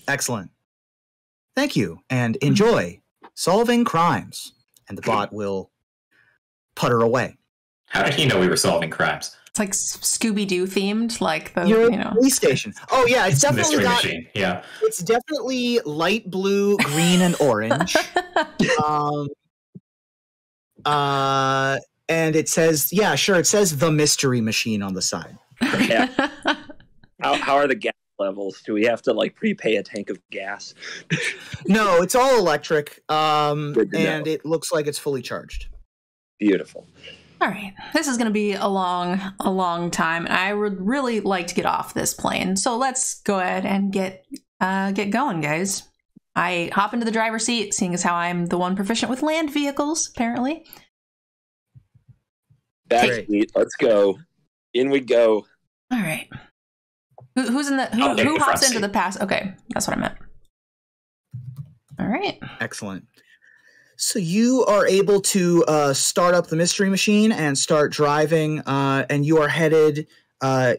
Excellent. Thank you, and enjoy solving crimes. And the bot will putter away. How did he know we were solving crimes? It's like Scooby-Doo themed, like the police station. Oh yeah, it's definitely got. Machine. Yeah, it's definitely light blue, green, and orange. And it says, yeah, sure, it says the mystery machine on the side. Yeah. How are the gas levels? Do we have to like prepay a tank of gas? No, it's all electric, and it looks like it's fully charged. Beautiful. All right, this is going to be a long time, and I would really like to get off this plane. So let's go ahead and get going, guys. I hop into the driver's seat, seeing as how I'm the one proficient with land vehicles, apparently. Backseat, let's go. In we go. All right. Who's in the who hops into the pass? Okay, that's what I meant. All right. Excellent. So you are able to start up the mystery machine and start driving, and you are headed.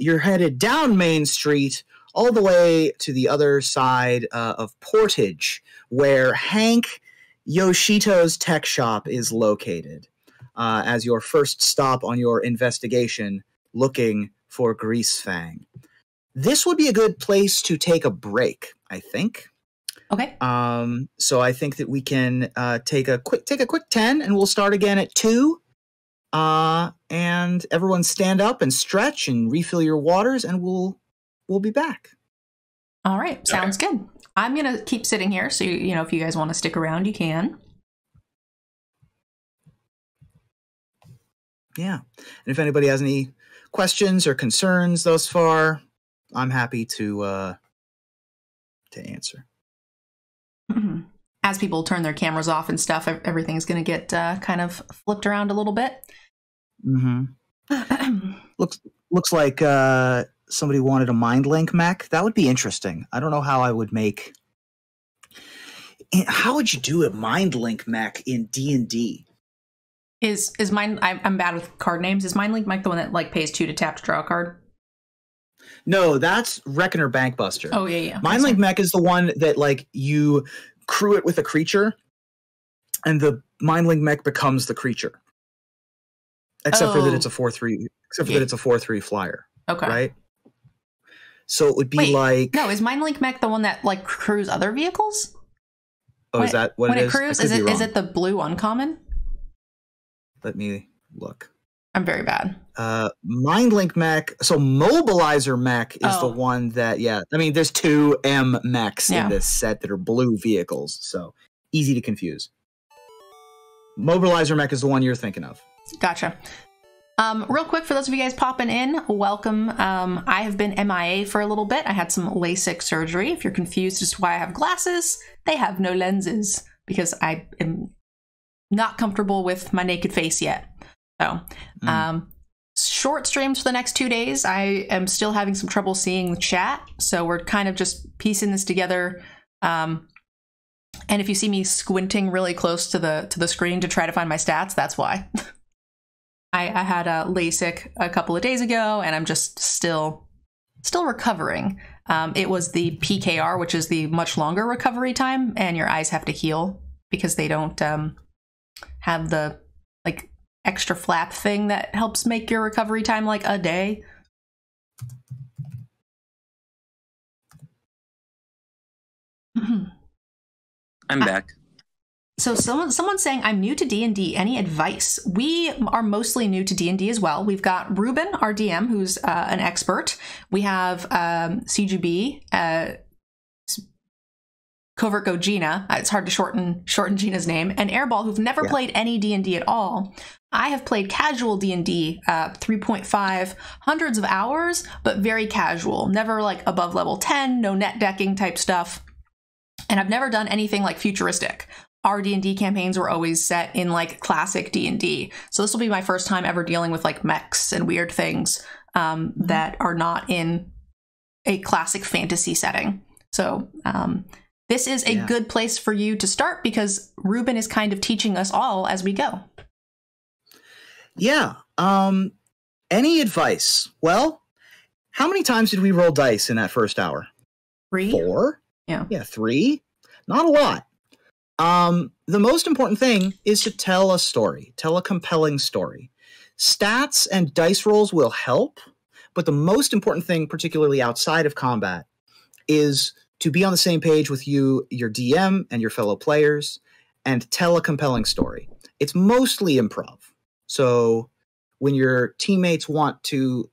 You're headed down Main Street all the way to the other side of Portage, where Hank Yoshito's tech shop is located. As your first stop on your investigation, looking for Greasefang. This would be a good place to take a break, I think. Okay. So I think that we can take a quick 10, and we'll start again at 2. And everyone stand up and stretch and refill your waters, and we'll be back. All right, sounds good. I'm gonna keep sitting here, so you know if you guys want to stick around, you can. Yeah, and if anybody has any questions or concerns thus far, I'm happy to answer. Mm-hmm. As people turn their cameras off and stuff, everything's going to get kind of flipped around a little bit. Mm-hmm. looks like somebody wanted a mind link mech. That would be interesting. I don't know how I would make. How would you do a mind link mech in D&D? Is mine? I'm bad with card names. Is Mind Link Mech the one that like pays 2 to tap to draw a card? No, that's Reckoner Bankbuster. Oh yeah. Mind Link Mech is the one that like you crew it with a creature, and the Mind Link Mech becomes the creature. Except for that it's a 4/3. Except for that it's a 4/3 flyer. Okay. Right. So it would be like no. Is Mind Link Mech the one that like crews other vehicles? Oh, is that what it is? When it crews, is it the blue uncommon? Let me look. I'm very bad. Mind Link Mech. So Mobilizer Mech is the one that, yeah. I mean, there's 2 M mechs in this set that are blue vehicles, so easy to confuse. Mobilizer Mech is the one you're thinking of. Gotcha. Real quick, for those of you guys popping in, welcome. I have been MIA for a little bit. I had some LASIK surgery. If you're confused as to why I have glasses, they have no lenses because I am not comfortable with my naked face yet. So, short streams for the next 2 days. I am still having some trouble seeing the chat, so we're kind of just piecing this together And if you see me squinting really close to the screen to try to find my stats, that's why. I had a LASIK a couple of days ago, and I'm just still recovering. It was the PKR, which is the much longer recovery time, and your eyes have to heal because they don't have the like extra flap thing that helps make your recovery time like a day. I'm back. So someone's saying, I'm new to D&D. Any advice? We are mostly new to D&D as well. We've got Ruben, our DM, who's an expert. We have CGB, Covertgogina. It's hard to shorten Gina's name. And Airball, who've never played any D&D at all. I have played casual D&D, 3.5, hundreds of hours, but very casual. Never like above level 10, no net decking type stuff. And I've never done anything like futuristic. Our D&D campaigns were always set in like classic D&D. So this will be my first time ever dealing with like mechs and weird things that are not in a classic fantasy setting. So this is a good place for you to start because Ruben is kind of teaching us all as we go. Yeah. Any advice? Well, how many times did we roll dice in that first hour? 3? 4? Yeah. Yeah, 3. Not a lot. The most important thing is to tell a story, tell a compelling story. Stats and dice rolls will help, but the most important thing, particularly outside of combat, is to be on the same page with you, your DM, and your fellow players, and tell a compelling story. It's mostly improv. So when your teammates want to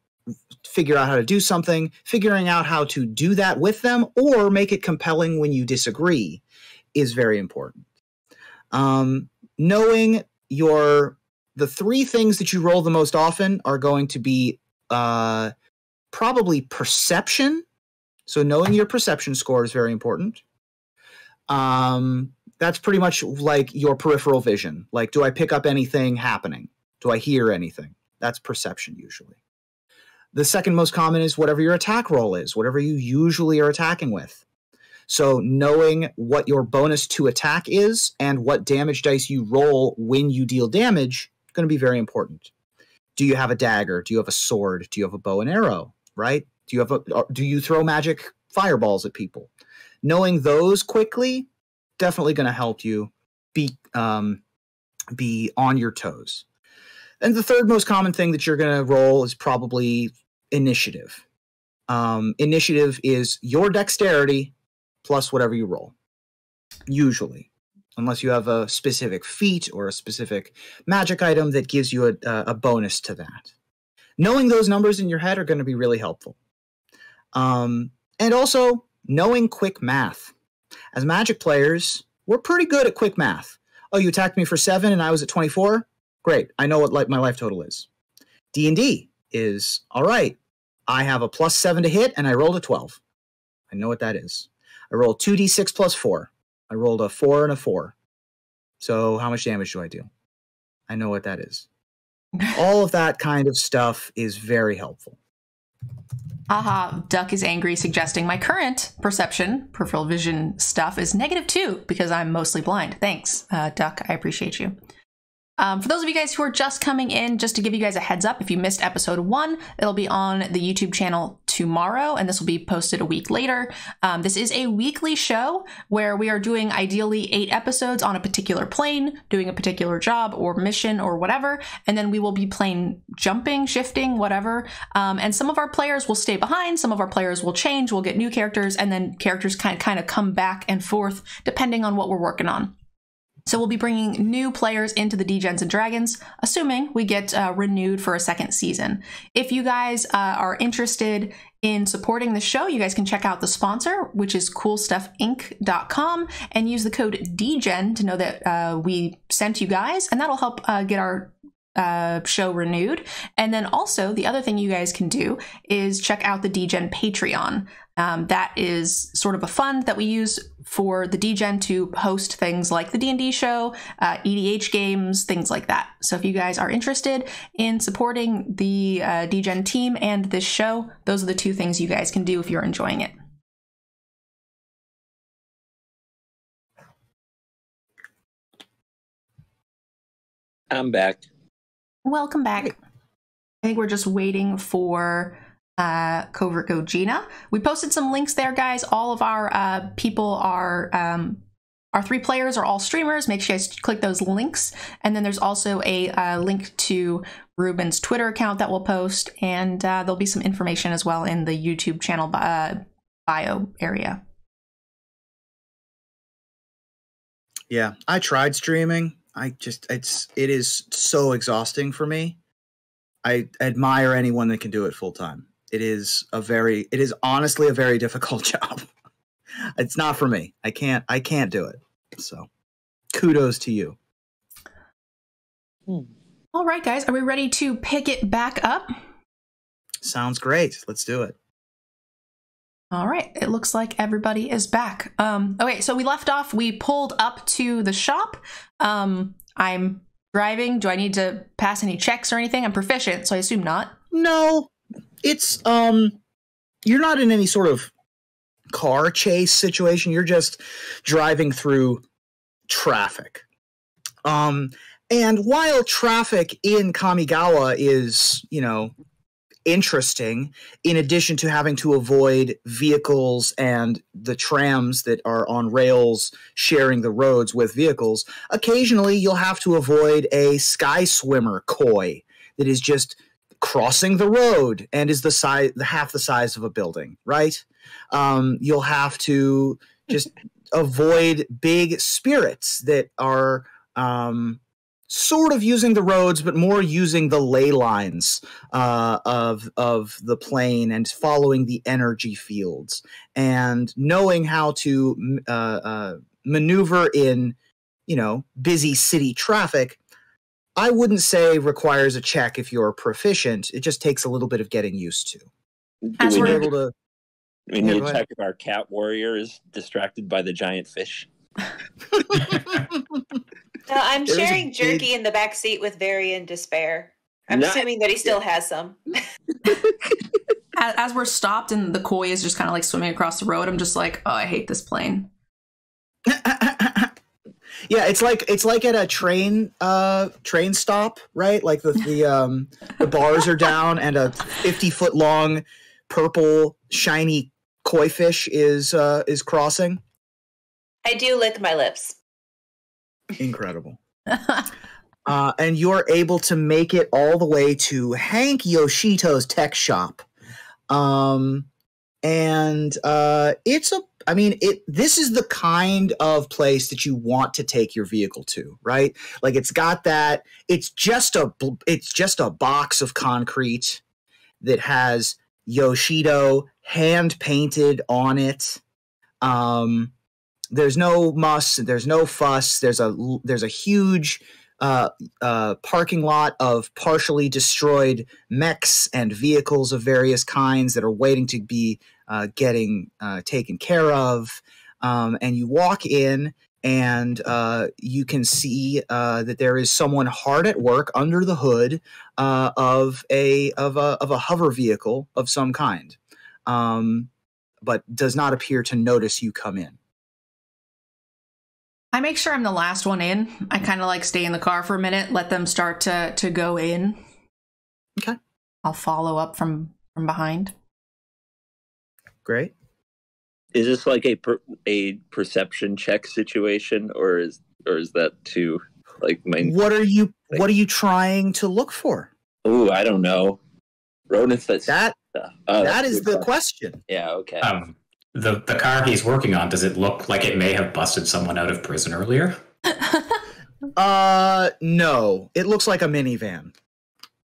figure out how to do something, figuring out how to do that with them or make it compelling when you disagree is very important. Knowing the 3 things that you roll the most often are going to be probably perception. So knowing your perception score is very important. That's pretty much like your peripheral vision. Like, do I pick up anything happening? Do I hear anything? That's perception usually. The second most common is whatever your attack roll is, whatever you usually are attacking with. So knowing what your bonus to attack is and what damage dice you roll when you deal damage is going to be very important. Do you have a dagger? Do you have a sword? Do you have a bow and arrow? Right? Do you throw magic fireballs at people? Knowing those quickly, definitely going to help you be on your toes. And the third most common thing that you're going to roll is probably initiative. Initiative is your dexterity plus whatever you roll, usually, unless you have a specific feat or a specific magic item that gives you a bonus to that. Knowing those numbers in your head are going to be really helpful. And also knowing quick math. As Magic players, we're pretty good at quick math. Oh, you attacked me for 7 and I was at 24? Great, I know what my life total is. D&D is, all right, I have a +7 to hit and I rolled a 12. I know what that is. I rolled 2d6 plus 4. I rolled a 4 and a 4. So how much damage do I do? I know what that is. All of that kind of stuff is very helpful. Aha, Duck is angry, suggesting my current peripheral vision stuff is -2 because I'm mostly blind. Thanks, Duck. I appreciate you. For those of you guys who are just coming in, just to give you guys a heads up, if you missed episode 1, it'll be on the YouTube channel tomorrow, and this will be posted a week later. This is a weekly show where we are doing ideally 8 episodes on a particular plane, doing a particular job or mission or whatever, and then we will be playing jumping, shifting, whatever. And some of our players will stay behind, some of our players will change, we'll get new characters, and then characters kind of come back and forth depending on what we're working on. So we'll be bringing new players into the Degens and Dragons, assuming we get renewed for a 2nd season. If you guys are interested in supporting the show, you guys can check out the sponsor, which is coolstuffinc.com, and use the code DGEN to know that we sent you guys, and that'll help get our show renewed. And then also the other thing you guys can do is check out the DGen Patreon. That is sort of a fund that we use for the DGen to host things like the D&D show, EDH games, things like that. So if you guys are interested in supporting the DGen team and this show, those are the 2 things you guys can do if you're enjoying it. I'm back. Welcome back. I think we're just waiting for Covertgogina. We posted some links there, guys. All of our people are our 3 players are all streamers. Make sure you guys click those links. And then there's also a link to Ruben's Twitter account that we'll post, and there'll be some information as well in the YouTube channel bio area. Yeah, I tried streaming. It is so exhausting for me. I admire anyone that can do it full time. It is honestly a very difficult job. It's not for me. I can't do it. So kudos to you. All right, guys, are we ready to pick it back up? Sounds great. Let's do it. All right, it looks like everybody is back. Okay, so we left off, we pulled up to the shop. I'm driving. Do I need to pass any checks or anything? I'm proficient, so I assume not. No, it's, you're not in any sort of car chase situation. You're just driving through traffic. And while traffic in Kamigawa is, interesting, in addition to having to avoid vehicles and the trams that are on rails sharing the roads with vehicles, occasionally you'll have to avoid a sky swimmer koi that is just crossing the road and is half the size of a building, right? You'll have to just avoid big spirits that are sort of using the roads, but more using the ley lines of the plane and following the energy fields and knowing how to maneuver in, busy city traffic. I wouldn't say requires a check if you're proficient. It just takes a little bit of getting used to. As we're able to. We need to check if our cat warrior is distracted by the giant fish. No, I'm sharing jerky in the back seat with Varian Despair. I'm assuming that he still has some. As we're stopped and the koi is just kind of like swimming across the road, I'm just like, oh, I hate this plane. Yeah, it's like at a train stop, right? Like the bars are down and a 50-foot long purple shiny koi fish is crossing. I do lick my lips. Incredible. And you're able to make it all the way to Hank Yoshito's tech shop. This is the kind of place that you want to take your vehicle to, right? Like it's just a box of concrete that has Yoshido hand painted on it. There's no muss, there's no fuss. There's a huge parking lot of partially destroyed mechs and vehicles of various kinds that are waiting to be getting taken care of. And you walk in, and you can see that there is someone hard at work under the hood of a hover vehicle of some kind, but does not appear to notice you come in. I make sure I'm the last one in. I kind of like stay in the car for a minute, let them start to go in. Okay. I'll follow up from behind. Great. Is this like a perception check situation, or is that too like my? What are you trying to look for? Oh, I don't know. Rodents that is the question. Yeah. Okay. The car he's working on, does it look like it may have busted someone out of prison earlier? No. It looks like a minivan.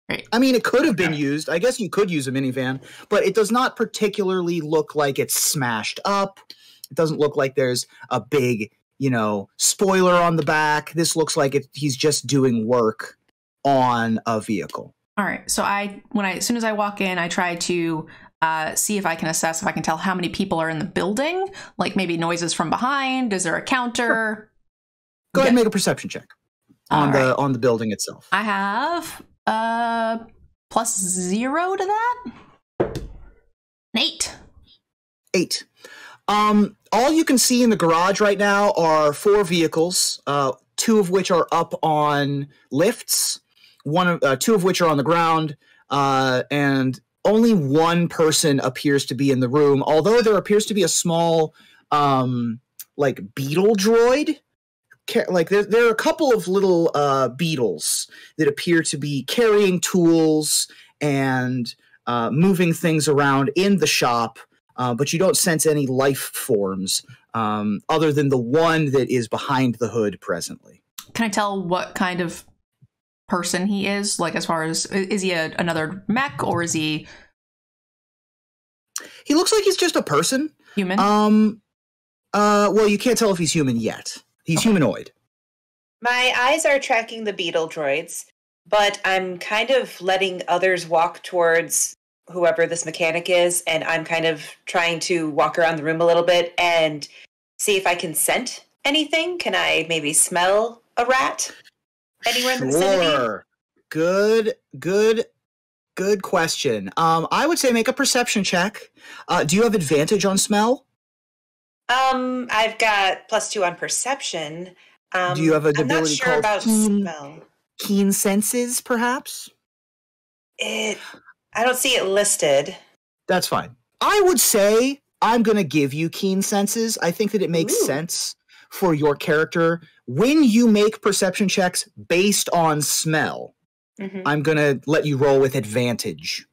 Right. I mean, it could have been used. I guess you could use a minivan, but it does not particularly look like it's smashed up. It doesn't look like there's a big, spoiler on the back. This looks like he's just doing work on a vehicle. All right. So as soon as I walk in, I try to see if I can tell how many people are in the building, like maybe noises from behind. Is there a counter? Sure. Go ahead and make a perception check on the building itself. I have +0 to that. An 8. 8. All you can see in the garage right now are 4 vehicles. 2 of which are up on lifts, 2 of which are on the ground, and only 1 person appears to be in the room, although there appears to be a small beetle droid. Like there are a couple of little beetles that appear to be carrying tools and moving things around in the shop, but you don't sense any life forms other than the one that is behind the hood presently. Can I tell what kind of person he is? Like, as far as, is he another mech, or is he... He looks like he's just a person. Human? Well, you can't tell if he's human yet. He's humanoid. My eyes are tracking the beetle droids, but I'm kind of letting others walk towards whoever this mechanic is, and I'm kind of trying to walk around the room a little bit and see if I can scent anything. Can I maybe smell a rat anywhere in the vicinity? Good question. I would say make a perception check. Do you have advantage on smell? I've got +2 on perception. Do you have an I'm not ability sure called about smell. Keen senses, perhaps? I don't see it listed. That's fine. I would say I'm going to give you keen senses. I think that it makes sense for your character. When you make perception checks based on smell, I'm going to let you roll with advantage.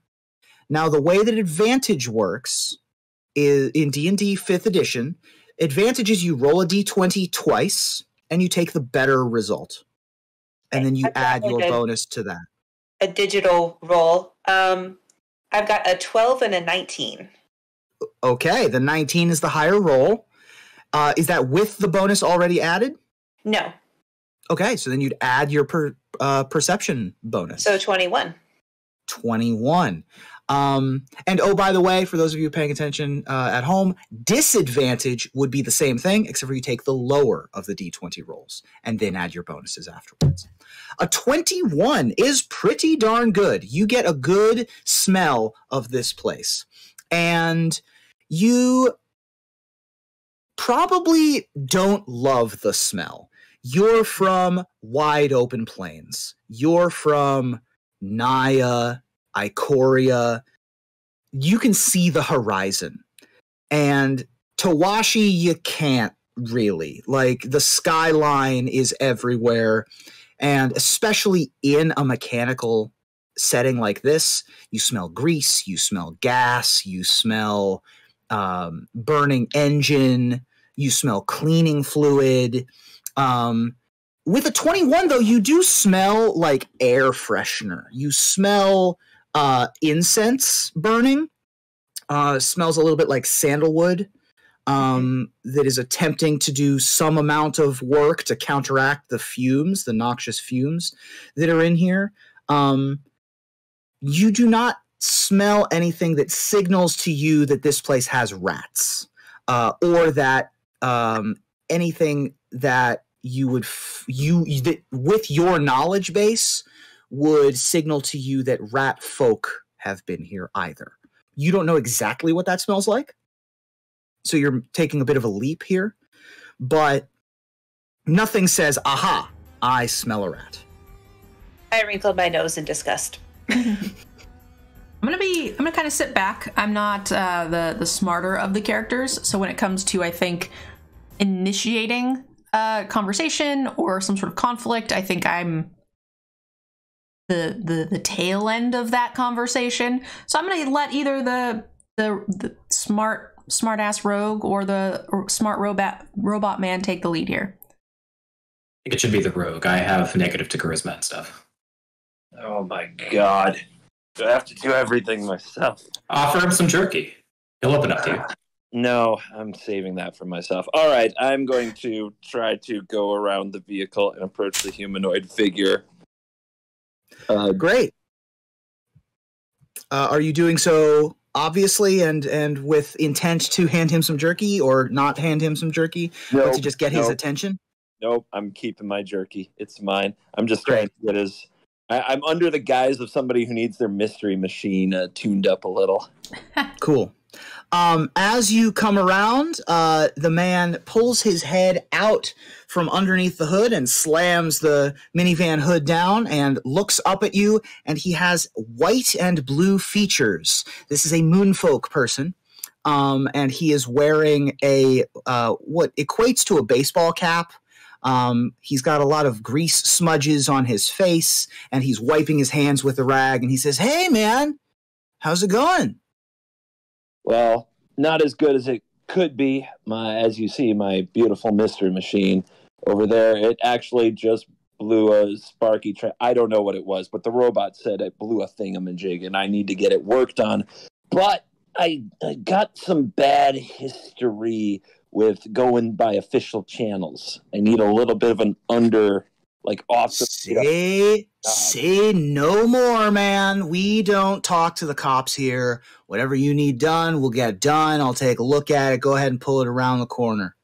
Now, the way that advantage works is in D&D 5th edition, advantage is you roll a d20 twice, and you take the better result. And then you add your bonus to that. A digital roll. I've got a 12 and a 19. Okay, the 19 is the higher roll. Is that with the bonus already added? No. Okay, so then you'd add your perception bonus. So 21. 21. And oh, by the way, for those of you paying attention at home, disadvantage would be the same thing, except for you take the lower of the d20 rolls and then add your bonuses afterwards. A 21 is pretty darn good. You get a good smell of this place. And you probably don't love the smell. You're from wide open plains. You're from Naya, Ikoria. You can see the horizon. And Tawashi, you can't really. Like, the skyline is everywhere. And especially in a mechanical setting like this, you smell grease, you smell gas, you smell burning engine, you smell cleaning fluid. With a 21, though, you do smell like air freshener. You smell incense burning. Smells a little bit like sandalwood that is attempting to do some amount of work to counteract the fumes, the noxious fumes that are in here. You do not smell anything that signals to you that this place has rats, or that anything that you would that with your knowledge base would signal to you that rat folk have been here either. You don't know exactly what that smells like, so you're taking a bit of a leap here, but nothing says, aha, I smell a rat. I wrinkled my nose in disgust. I'm gonna kind of sit back. I'm not the smarter of the characters, so when it comes to, I think, initiating conversation or some sort of conflict, I think I'm the tail end of that conversation. So I'm gonna let either the smart ass rogue or the smart robot man take the lead here. I think it should be the rogue. I have negative to charisma and stuff. Oh my god. Do I have to do everything myself? Offer him some jerky. He'll open up to you. No, I'm saving that for myself. All right, I'm going to try to go around the vehicle and approach the humanoid figure. Great. Are you doing so obviously and with intent to hand him some jerky, or not hand him some jerky, but to just get his attention? Nope, I'm keeping my jerky. It's mine. I'm just trying to get his... I'm under the guise of somebody who needs their mystery machine tuned up a little. Cool. As you come around, the man pulls his head out from underneath the hood and slams the minivan hood down and looks up at you, and he has white and blue features. This is a moonfolk person, and he is wearing a what equates to a baseball cap. He's got a lot of grease smudges on his face, and he's wiping his hands with a rag, and he says, "Hey, man, how's it going?" Well, not as good as it could be. As you see, my beautiful mystery machine over there, it actually just blew a sparky I don't know what it was, but the robot said it blew a thingamajig, and I need to get it worked on. But I got some bad history with going by official channels. I need a little bit of an off. Say no more, man. We don't talk to the cops here. Whatever you need done, we'll get done. I'll take a look at it. Go ahead and pull it around the corner.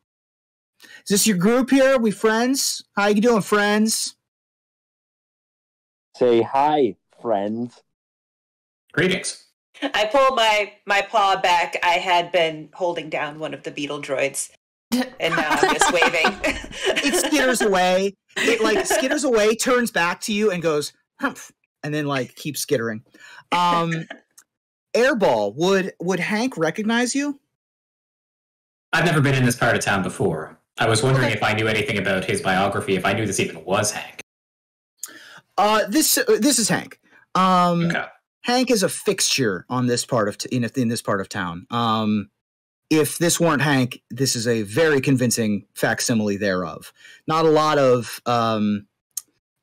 Is this your group here? We friends? How you doing, friends? Say hi, friends. Greetings. I pulled my paw back. I had been holding down one of the beetle droids, and now I'm just waving. It skitters away. It skitters away, turns back to you, and goes, humph, and then keeps skittering. Airball, would Hank recognize you? I've never been in this part of town before. I was wondering if I knew anything about his biography, if I knew this even was Hank. This is Hank. Okay. Hank is a fixture on this part of in this part of town. If this weren't Hank, this is a very convincing facsimile thereof. Not a lot of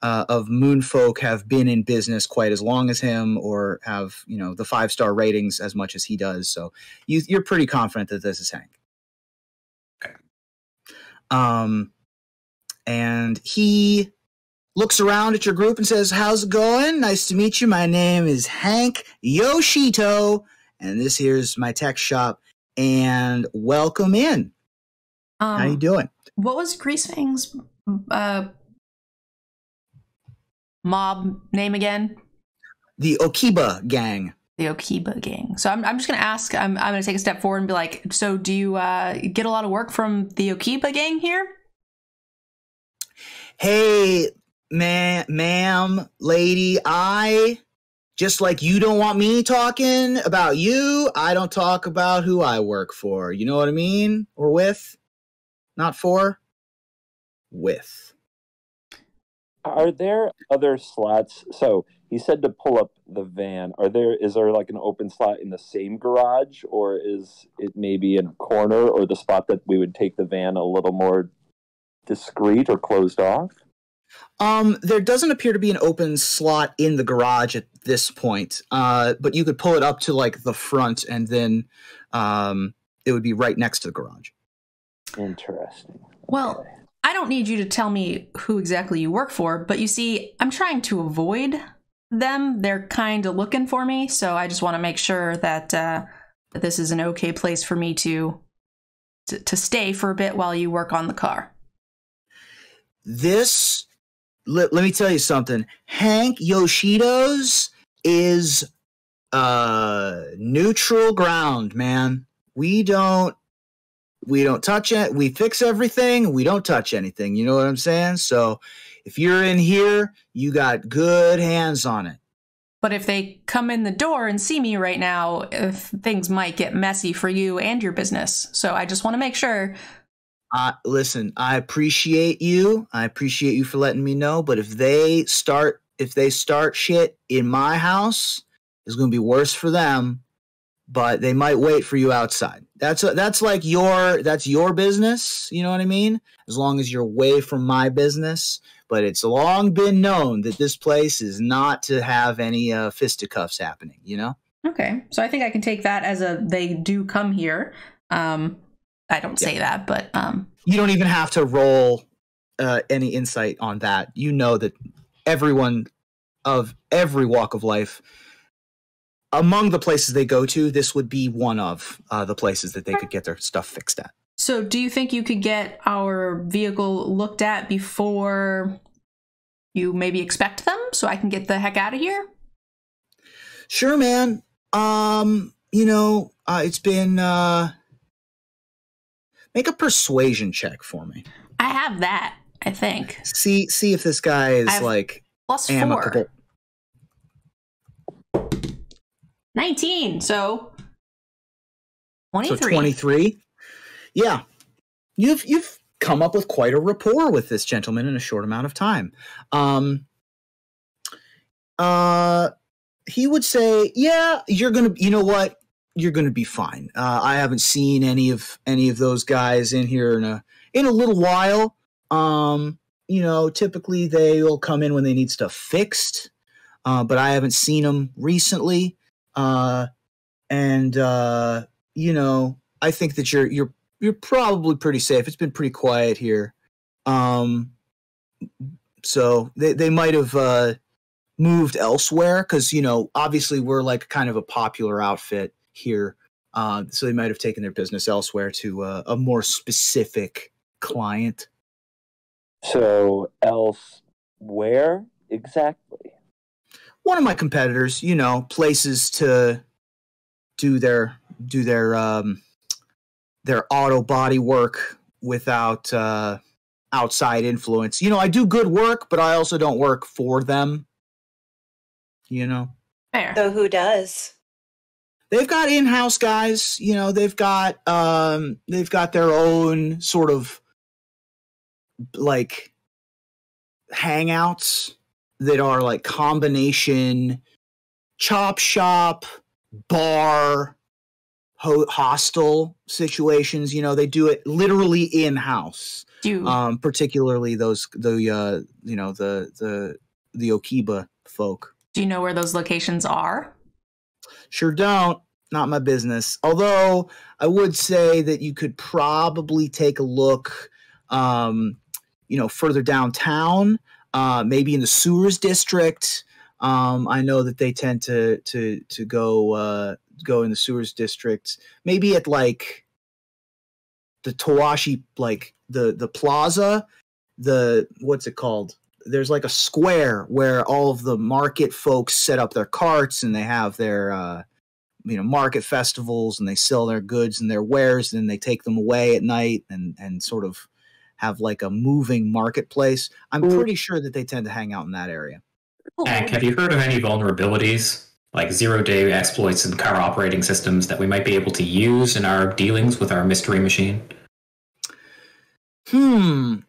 moonfolk have been in business quite as long as him, or have the 5-star ratings as much as he does. So you're pretty confident that this is Hank. Okay. And he looks around at your group and says, "How's it going? Nice to meet you. My name is Hank Yoshito, and this here's my tech shop. And welcome in. How you doing?" What was Greasefang's mob name again? The Okiba Gang. The Okiba Gang. So I'm just going to ask, I'm going to take a step forward and be like, so do you get a lot of work from the Okiba Gang here? Hey, ma'am, lady, just like you don't want me talking about you, I don't talk about who I work for. You know what I mean? Or with. Not for. With. Are there other slots? So he said to pull up the van. Is there an open slot in the same garage, or is it maybe in a corner, or the spot that we would take the van a little more discreet or closed off? There doesn't appear to be an open slot in the garage at this point, but you could pull it up to the front, and then it would be right next to the garage. Interesting. Well, I don't need you to tell me who exactly you work for, but you see, I'm trying to avoid them. They're kind of looking for me, so I just want to make sure that that this is an okay place for me to stay for a bit while you work on the car. Let me tell you something. Hank Yoshito's is neutral ground, man. We don't touch it. We fix everything. We don't touch anything. You know what I'm saying? So if you're in here, you got good hands on it. But if they come in the door and see me right now, things might get messy for you and your business. So I just want to make sure. Listen, I appreciate you. I appreciate you for letting me know. But if they start shit in my house, it's going to be worse for them. But they might wait for you outside. That's your business. You know what I mean? As long as you're away from my business. But it's long been known that this place is not to have any fisticuffs happening. You know? Okay, so I think I can take that as they do come here. I don't say that, but you don't even have to roll any insight on that. You know that everyone of every walk of life, among the places they go to, this would be one of the places that they could get their stuff fixed at. So do you think you could get our vehicle looked at before you maybe expect them, so I can get the heck out of here? Sure, man. It's been make a persuasion check for me. I have that, I think. See if this guy is like +4. amicable. 19, so 23. So 23. Yeah. You've come up with quite a rapport with this gentleman in a short amount of time. He would say, "Yeah, you know what? You're gonna be fine. I haven't seen any of those guys in here in a little while. Typically they will come in when they need stuff fixed, but I haven't seen them recently. I think that you're probably pretty safe. It's been pretty quiet here. So they might have moved elsewhere because, obviously we're like kind of a popular outfit here. So they might have taken their business elsewhere to a more specific client." So elsewhere exactly? One of my competitors, places to do their auto body work without outside influence. I do good work, but I also don't work for them. Fair. So who does? They've got in-house guys. They've got their own sort of like hangouts that are like combination chop shop, bar, hostel situations. They do it literally in-house. Particularly the Okiba folk. Do you know where those locations are? Sure don't. Not my business. Although I would say that you could probably take a look, further downtown, maybe in the sewers district. I know that they tend to go in the sewers district. Maybe at like the Tawashi, like the plaza. What's it called? There's like a square where all of the market folks set up their carts and they have their market festivals and they sell their goods and their wares, and then they take them away at night and sort of have like a moving marketplace. I'm pretty sure that they tend to hang out in that area. Hank, have you heard of any vulnerabilities, like zero-day exploits in car operating systems that we might be able to use in our dealings with our mystery machine?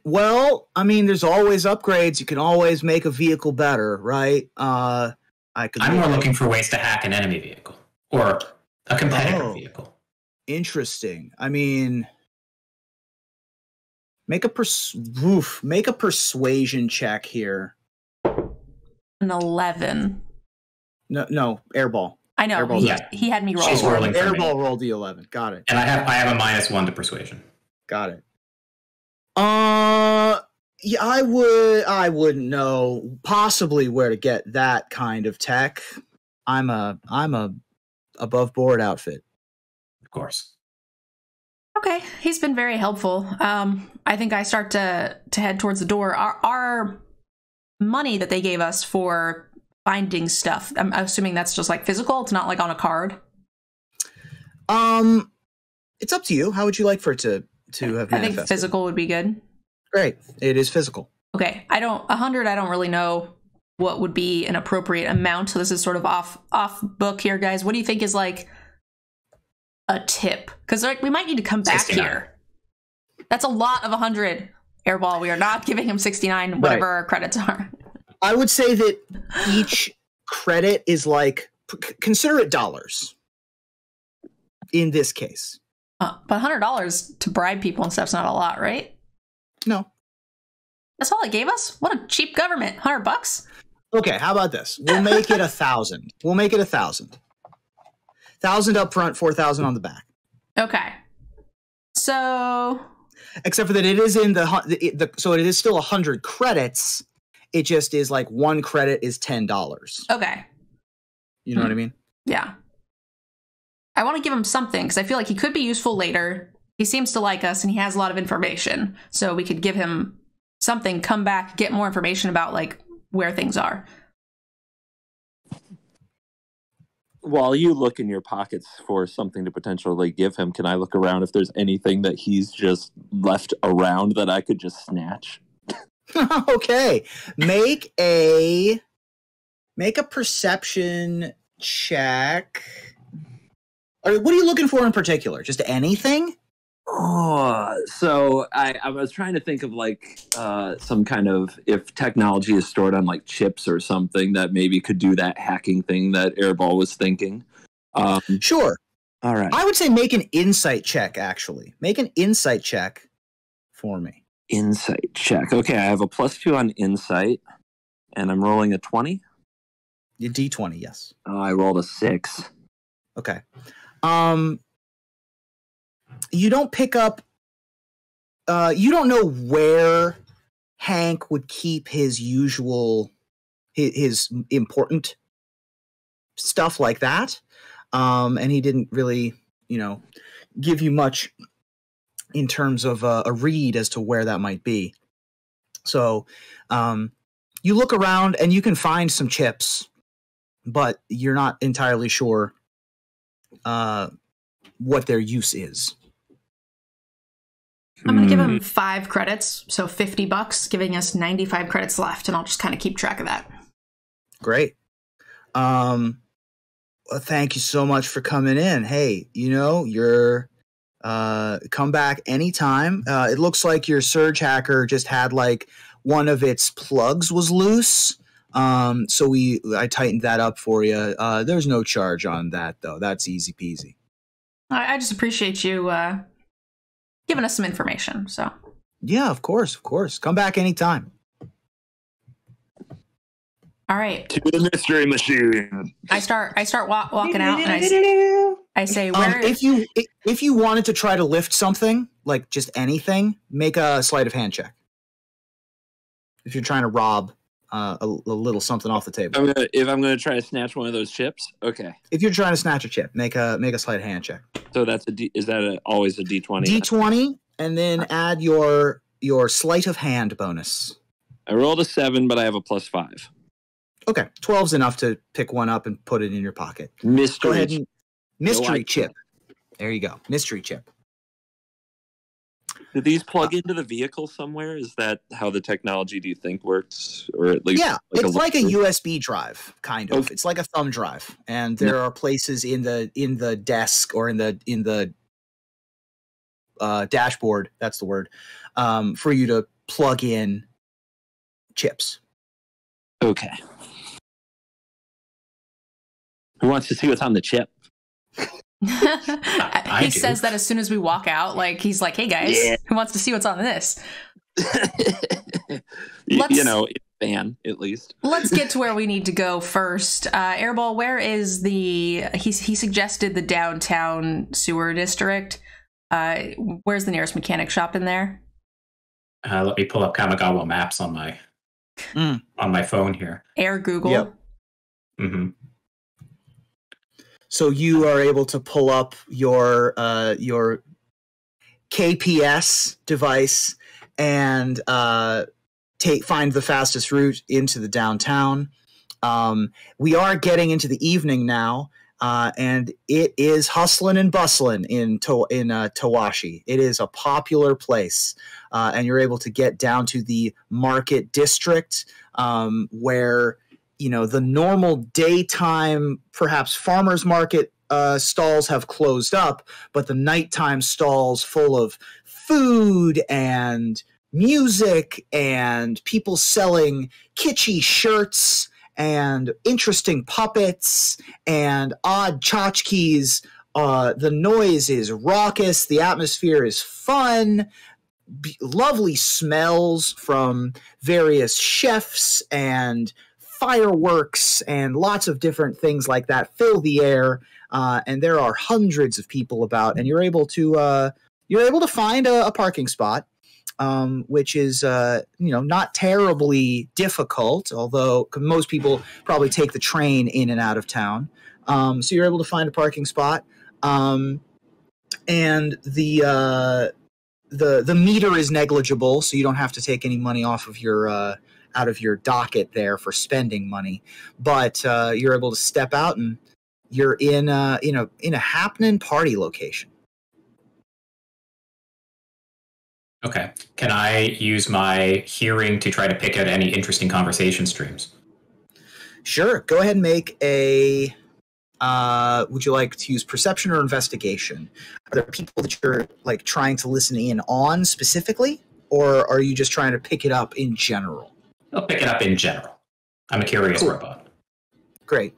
Well, I mean, there's always upgrades. You can always make a vehicle better, right? I'm more looking for ways to hack an enemy vehicle or a competitor vehicle. Interesting. I mean, make a persuasion check here. An 11. No, airball. I know. He had me roll. She's rolling for airball me. rolled the 11. Got it. And I have a -1 to persuasion. Got it. Yeah, I wouldn't know possibly where to get that kind of tech. I'm a above board outfit. Of course. Okay, he's been very helpful. I think I start to head towards the door. Our money that they gave us for finding stuff, I'm assuming that's just like physical. It's not like on a card. It's up to you. How would you like for it to have manifested? I think physical would be good. Great. It is physical. Okay. 100, I don't really know what would be an appropriate amount. So this is sort of off book here, guys. What do you think is like a tip? Because we might need to come back 69. here. That's a lot of 100. Airball, we are not giving him 69, whatever our credits are. I would say that each credit is like, consider it dollars in this case. But $100 to bribe people and stuff's not a lot, right? No. That's all it gave us? What a cheap government. $100? Okay, how about this? We'll make it 1,000. We'll make it 1,000. 1,000 up front, 4,000 on the back. Okay. So... Except for that it is in so it is still 100 credits. It just is like one credit is $10. Okay. You know what I mean? Yeah. I want to give him something because I feel like he could be useful later. He seems to like us and he has a lot of information. So we could give him something, come back, get more information about like where things are. While you look in your pockets for something to potentially give him, can I look around if there's anything that he's just left around that I could just snatch? Okay. Make a perception check. Or what are you looking for in particular? Just anything? Oh, so I was trying to think of like some kind of, if technology is stored on like chips or something that maybe could do that hacking thing that Airball was thinking. Sure. All right. I would say make an insight check, actually. Make an insight check for me. Insight check. Okay, I have a +2 on insight, and I'm rolling a 20. Your D20, yes. Oh, I rolled a 6. Okay. You don't pick up. You don't know where Hank would keep his usual, his important stuff like that, and he didn't really, give you much in terms of a read as to where that might be. So, you look around and you can find some chips, but you're not entirely sure what their use is. I'm going to give him 5 credits, so $50, giving us 95 credits left, and I'll just kind of keep track of that. Great. Well, thank you so much for coming in. Hey, you're come back anytime. It looks like your Surge Hacker just had like one of its plugs was loose. So I tightened that up for you. There's no charge on that though. That's easy peasy. I just appreciate you giving us some information. So yeah, of course. Come back anytime. All right. To the mystery machine. I start walking out, and I say, "Where?" If you wanted to try to lift something, like just anything, make a sleight of hand check. If you're trying to rob a little something off the table. If I'm gonna try to snatch one of those chips, okay. If you're trying to snatch a chip, make a sleight of hand check. So that's is that always a D20? D20, and then add your sleight of hand bonus. I rolled a 7, but I have a +5. Okay, 12's enough to pick one up and put it in your pocket. Mystery. Go ahead and mystery chip. There you go, mystery chip. Do these plug into the vehicle somewhere? Is that how the technology, do you think, works? Or at least it's like a USB drive, kind of. Okay. It's like a thumb drive, and there are places in the desk or in the dashboard. That's the word, for you to plug in chips. Okay. Who wants to see what's on the chip? He says that as soon as we walk out, like he's like, "Hey guys, who wants to see what's on this?" Fan at least. Let's get to where we need to go first. Airball, where is the? He suggested the downtown sewer district. Where's the nearest mechanic shop in there? Let me pull up Kamigawa maps on my phone here. Air Google. Yep. Mm-hmm. So you are able to pull up your KPS device and find the fastest route into the downtown. We are getting into the evening now, and it is hustling and bustling in Tawashi. It is a popular place, and you're able to get down to the market district where the normal daytime, perhaps farmers market stalls have closed up, but the nighttime stalls full of food and music and people selling kitschy shirts and interesting puppets and odd tchotchkes. The noise is raucous. The atmosphere is fun. Lovely smells from various chefs and fireworks and lots of different things like that fill the air, and there are hundreds of people about, and you're able to find a parking spot, which is not terribly difficult, although most people probably take the train in and out of town. So you're able to find a parking spot, and the meter is negligible, so you don't have to take any money off of your out of your docket there for spending money, but you're able to step out and You're in a happening party location. Okay. Can I use my hearing to try to pick out any interesting conversation streams? Sure. Go ahead and make a. Would you like to use perception or investigation? Are there people that you're like trying to listen in on specifically, or are you just trying to pick it up in general? I'll pick it up in general. I'm a curious robot. Great.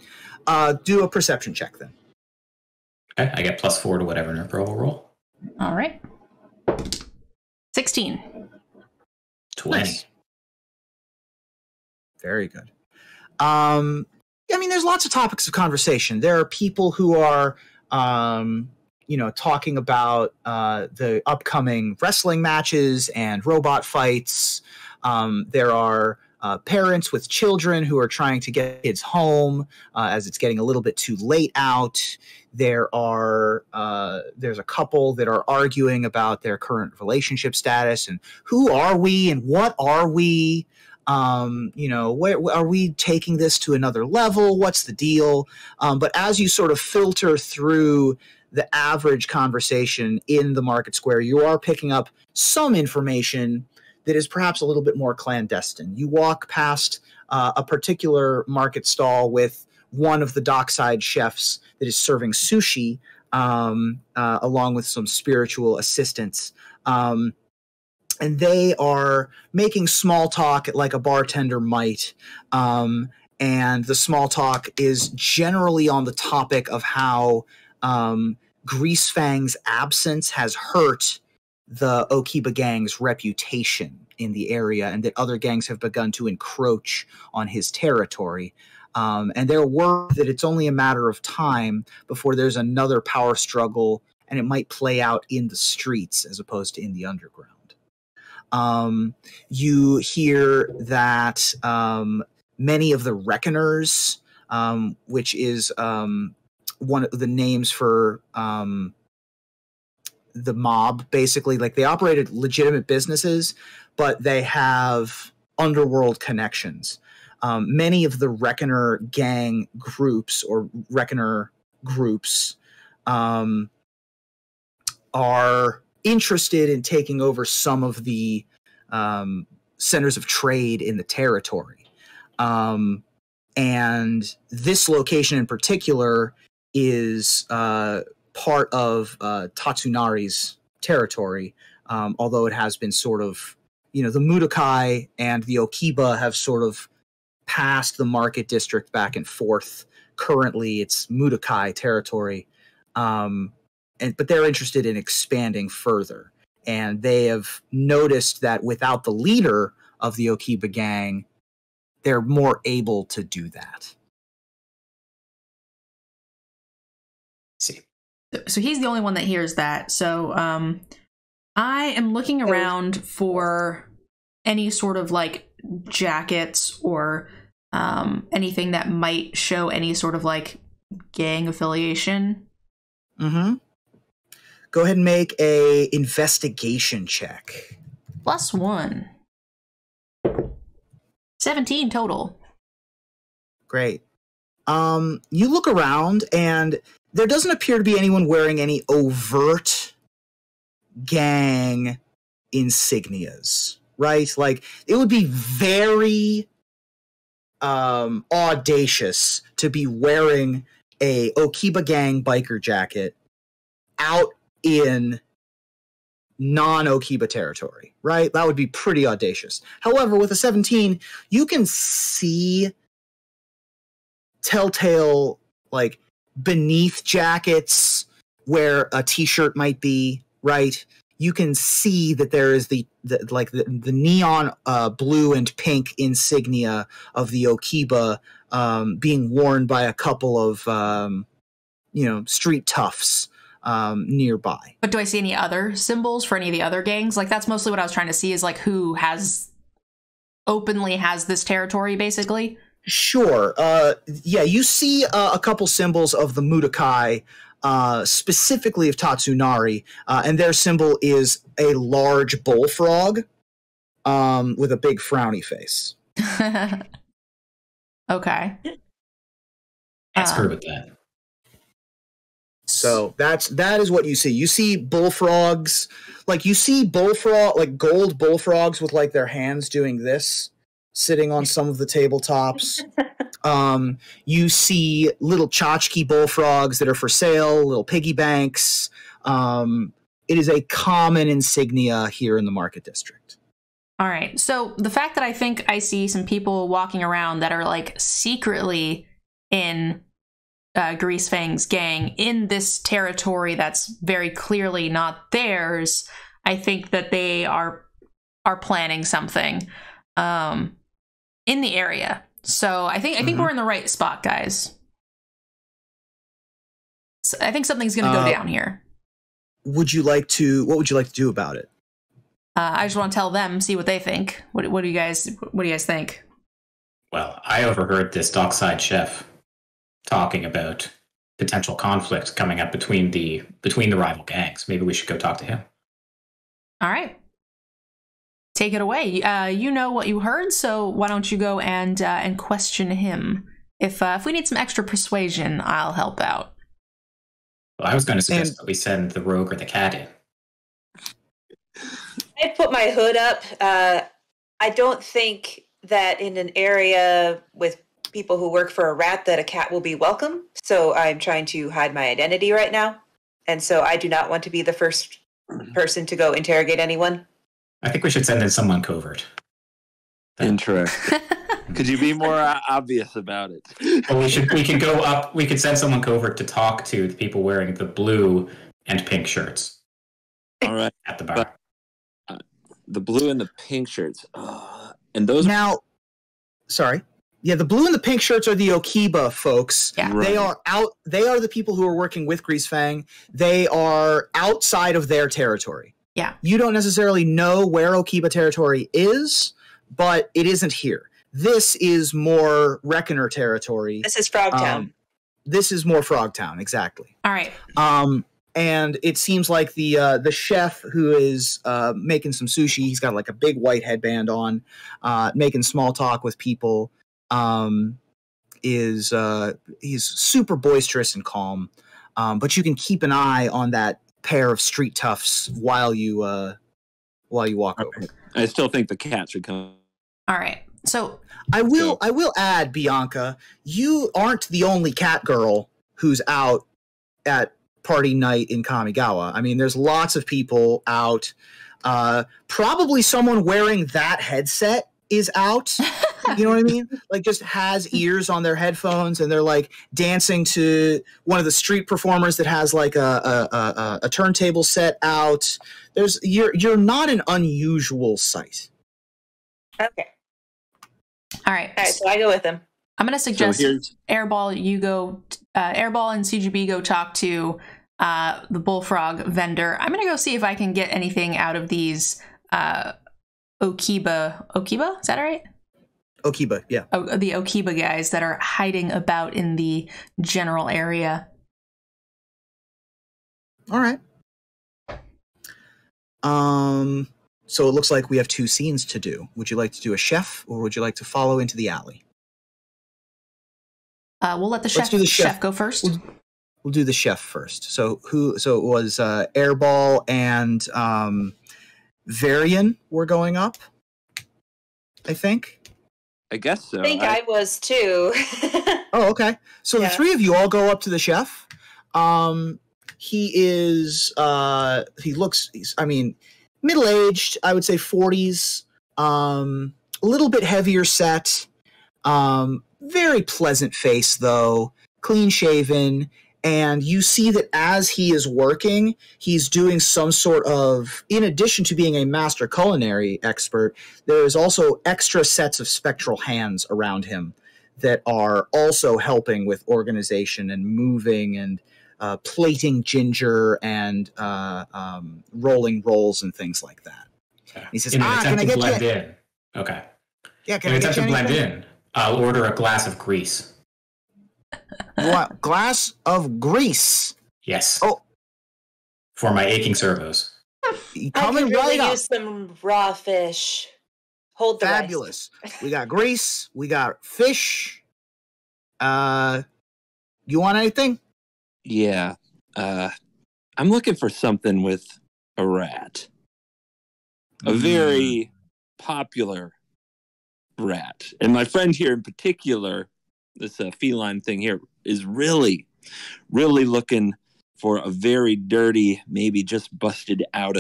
Do a perception check then. Okay, I get +4 to whatever NerdGirl will roll. All right. 16. 20. Nice. Very good. I mean, there's lots of topics of conversation. There are people who are, talking about the upcoming wrestling matches and robot fights. There are parents with children who are trying to get kids home as it's getting a little bit too late out. There's a couple that are arguing about their current relationship status and who are we and what are we? Where are we taking this to another level? What's the deal? But as you sort of filter through the average conversation in the market square, you are picking up some information that is perhaps a little bit more clandestine. You walk past a particular market stall with one of the dockside chefs that is serving sushi, along with some spiritual assistants. And they are making small talk like a bartender might. And the small talk is generally on the topic of how Greasefang's absence has hurt the Okiba gang's reputation in the area, and that other gangs have begun to encroach on his territory. And they're worried that it's only a matter of time before there's another power struggle, and it might play out in the streets as opposed to in the underground. You hear that many of the Reckoners, which is one of the names for the mob, basically, like they operated legitimate businesses, but they have underworld connections. Many of the Reckoner gang groups or Reckoner groups are interested in taking over some of the centers of trade in the territory. And this location in particular is part of Tatsunari's territory, although it has been sort of, the Mudokai and the Okiba have sort of passed the market district back and forth. Currently, it's Mudokai territory. But they're interested in expanding further. And they have noticed that without the leader of the Okiba gang, they're more able to do that. See. So he's the only one that hears that. So I am looking around for any sort of like jackets or anything that might show any sort of like gang affiliation. Mm-hmm. Go ahead and make a investigation check. +1. 17 total. Great. You look around and there doesn't appear to be anyone wearing any overt gang insignias, right? Like, it would be very audacious to be wearing a Okiba gang biker jacket out in non-Okiba territory, right? That would be pretty audacious. However, with a 17, you can see telltale, like, beneath jackets where a t-shirt might be, right? You can see that there is the neon blue and pink insignia of the Okiba being worn by a couple of street toughs nearby. But do I see any other symbols for any of the other gangs? Like, that's mostly what I was trying to see, is like who openly has this territory, basically. Sure. You see a couple symbols of the Mudokai, specifically of Tatsunari, and their symbol is a large bullfrog with a big frowny face. Okay. Can't screw with that. So that is what you see. You see bullfrogs, like gold bullfrogs with like their hands doing this, sitting on some of the tabletops. You see little tchotchke bullfrogs that are for sale, little piggy banks. It is a common insignia here in the market district. All right. So the fact that I think I see some people walking around that are like secretly in Greasefang's gang in this territory that's very clearly not theirs, I think that they are planning something in the area. So I think we're in the right spot, guys. So I think something's going to go down here. What would you like to do about it? I just want to tell them, see what they think. What do you guys think? Well, I overheard this dockside chef talking about potential conflict coming up between the rival gangs. Maybe we should go talk to him. All right. Take it away. You know what you heard, so why don't you go and question him? If we need some extra persuasion, I'll help out. Well, I was going to suggest that we send the rogue or the cat in. I'd put my hood up. I don't think that in an area with people who work for a rat that a cat will be welcome. So I'm trying to hide my identity right now. And so I do not want to be the first person to go interrogate anyone. I think we should send in someone covert. Interesting. Could you be more obvious about it? Well, we can go up. We could send someone covert to talk to the people wearing the blue and pink shirts. All right. At the bar. The blue and the pink shirts. And those now, sorry. Yeah, the blue and the pink shirts are the Okiba folks. Yeah. Right. They are the people who are working with Greasefang. They are outside of their territory. Yeah. You don't necessarily know where Okiba territory is, but it isn't here. This is more Reckoner territory. This is Frogtown. This is more Frogtown, exactly. All right. And it seems like the chef who is making some sushi, he's got like a big white headband on, making small talk with people. He's super boisterous and calm. But you can keep an eye on that pair of street toughs while you walk over. I still think the cat should come. All right. So I will add, Bianca, you aren't the only cat girl who's out at party night in Kamigawa. I mean, there's lots of people out. Probably someone wearing that headset is out. You know what I mean? Like, just has ears on their headphones, and they're like dancing to one of the street performers that has like a turntable set out. You're not an unusual sight. Okay. all right. So I go with him. I'm going to suggest Airball, you go, Airball and CGB go talk to the bullfrog vendor. I'm going to go see if I can get anything out of these Okiba. Okiba? Is that right? Okiba, yeah. The Okiba guys that are hiding about in the general area. All right. So it looks like we have two scenes to do. Would you like to do a chef, or would you like to follow into the alley? We'll let the chef go first. We'll do the chef first. So it was Airball and Varian were going up, I think. I guess so. I think I was too. Oh, okay. So the three of you all go up to the chef. He looks, middle-aged, I would say 40s, a little bit heavier set, very pleasant face though, clean shaven, and you see that as he is working, he's doing some sort of, in addition to being a master culinary expert, there is also extra sets of spectral hands around him that are also helping with organization and moving and plating ginger and rolling rolls and things like that. Okay. He says, in an attempt can I to get blend you? in. Okay. Yeah, In an attempt to blend in, I'll order a glass of grease. What? Glass of grease? Yes. Oh. For my aching servos. Coming really right up. use some raw fish. Hold the Fabulous. We got grease. We got fish. You want anything? Yeah. I'm looking for something with a rat. A very popular rat. And my friend here in particular, this feline thing here, is really, really looking for a very dirty, maybe just fresh out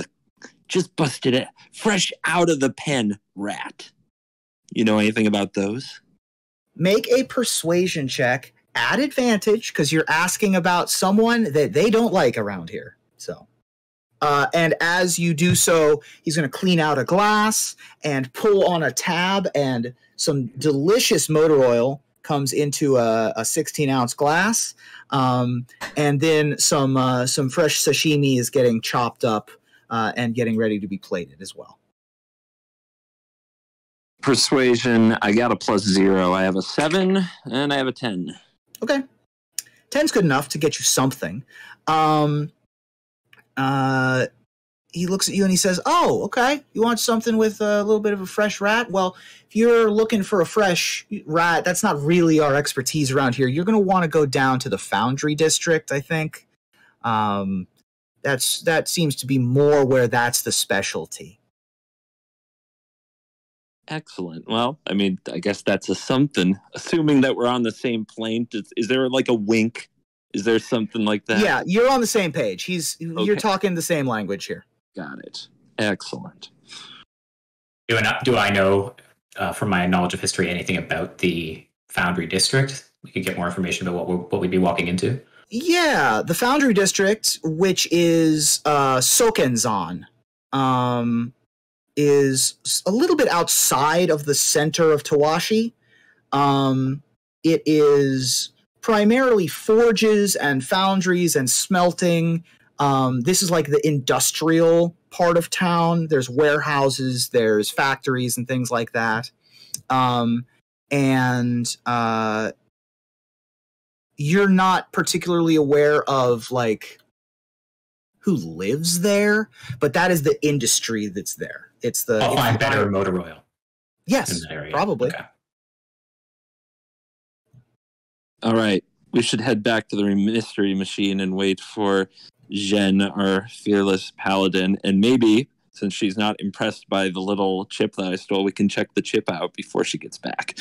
of the pen rat. You know anything about those? Make a persuasion check at advantage because you're asking about someone that they don't like around here. So, and as you do so, he's going to clean out a glass and pull on a tab, and some delicious motor oil comes into a 16-ounce glass, and then some fresh sashimi is getting chopped up and getting ready to be plated as well. Persuasion, I got a +0. I have a 7 and I have a 10. Okay. 10's good enough to get you something. He looks at you and he says, "Oh, okay. You want something with a little bit of a fresh rat? Well, if you're looking for a fresh rat, that's not really our expertise around here. You're going to want to go down to the Foundry District, I think. That seems to be more where that's the specialty." Excellent. Well, I mean, I guess that's a something. Assuming that we're on the same plane, is there like a wink? Is there something like that? Yeah, you're on the same page. You're talking the same language here. Got it. Excellent. Do I know, from my knowledge of history, anything about the Foundry District? We could get more information about what we'd be walking into. Yeah, the Foundry District, which is Sokenzan, is a little bit outside of the center of Tawashi. It is primarily forges and foundries and smelting. This is like the industrial part of town. There's warehouses, there's factories and things like that. You're not particularly aware of like who lives there, but that is the industry that's there. I'll find better motor oil. Yes, in that area. probably. Okay. All right. We should head back to the mystery machine and wait for Jen, our fearless paladin. And maybe, since she's not impressed by the little chip that I stole, we can check the chip out before she gets back.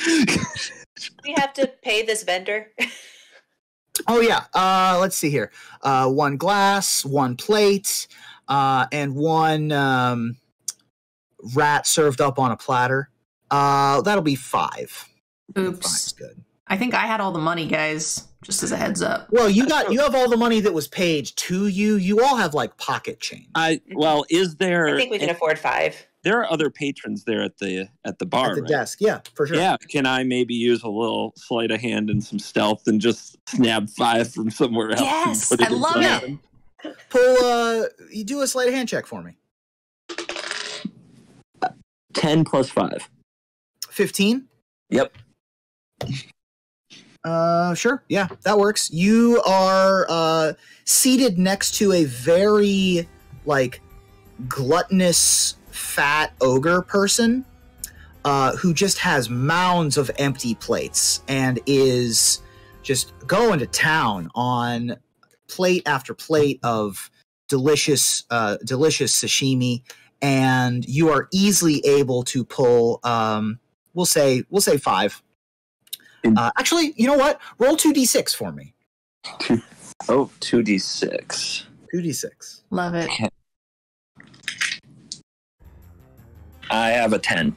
We have to pay this vendor. Oh, yeah. Let's see here. 1 glass, 1 plate, and 1 rat served up on a platter. That'll be 5. Oops. 5's good. I think I had all the money, guys, just as a heads up. Well, you have all the money that was paid to you. You all have like pocket change. Is there? I think we can afford 5. There are other patrons there at the bar, At the right? desk, yeah, for sure. Yeah, can I maybe use a little sleight of hand and some stealth and just snap 5 from somewhere else? Yes, I love it. Pull. You do a sleight of hand check for me. 10 plus 5. 15. Yep. Sure. Yeah, that works. You are seated next to a very like gluttonous, fat ogre person who just has mounds of empty plates and is just going to town on plate after plate of delicious sashimi, and you are easily able to pull. We'll say 5. Actually, you know what? Roll 2d6 for me. 2d6. 2d6. Love it. Okay. I have a 10.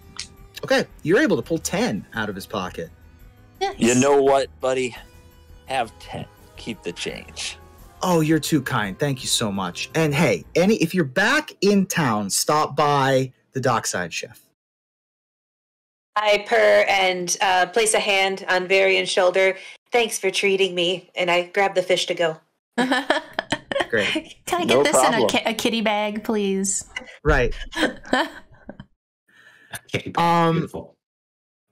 Okay, you're able to pull 10 out of his pocket. Yes. You know what, buddy? Have 10. Keep the change. Oh, you're too kind. Thank you so much. And hey, if you're back in town, stop by the Dockside Chef. I purr and place a hand on Varian's shoulder. Thanks for treating me. And I grab the fish to go. Great. Can I get No this problem. in a kitty bag, please? Right. Okay, beautiful.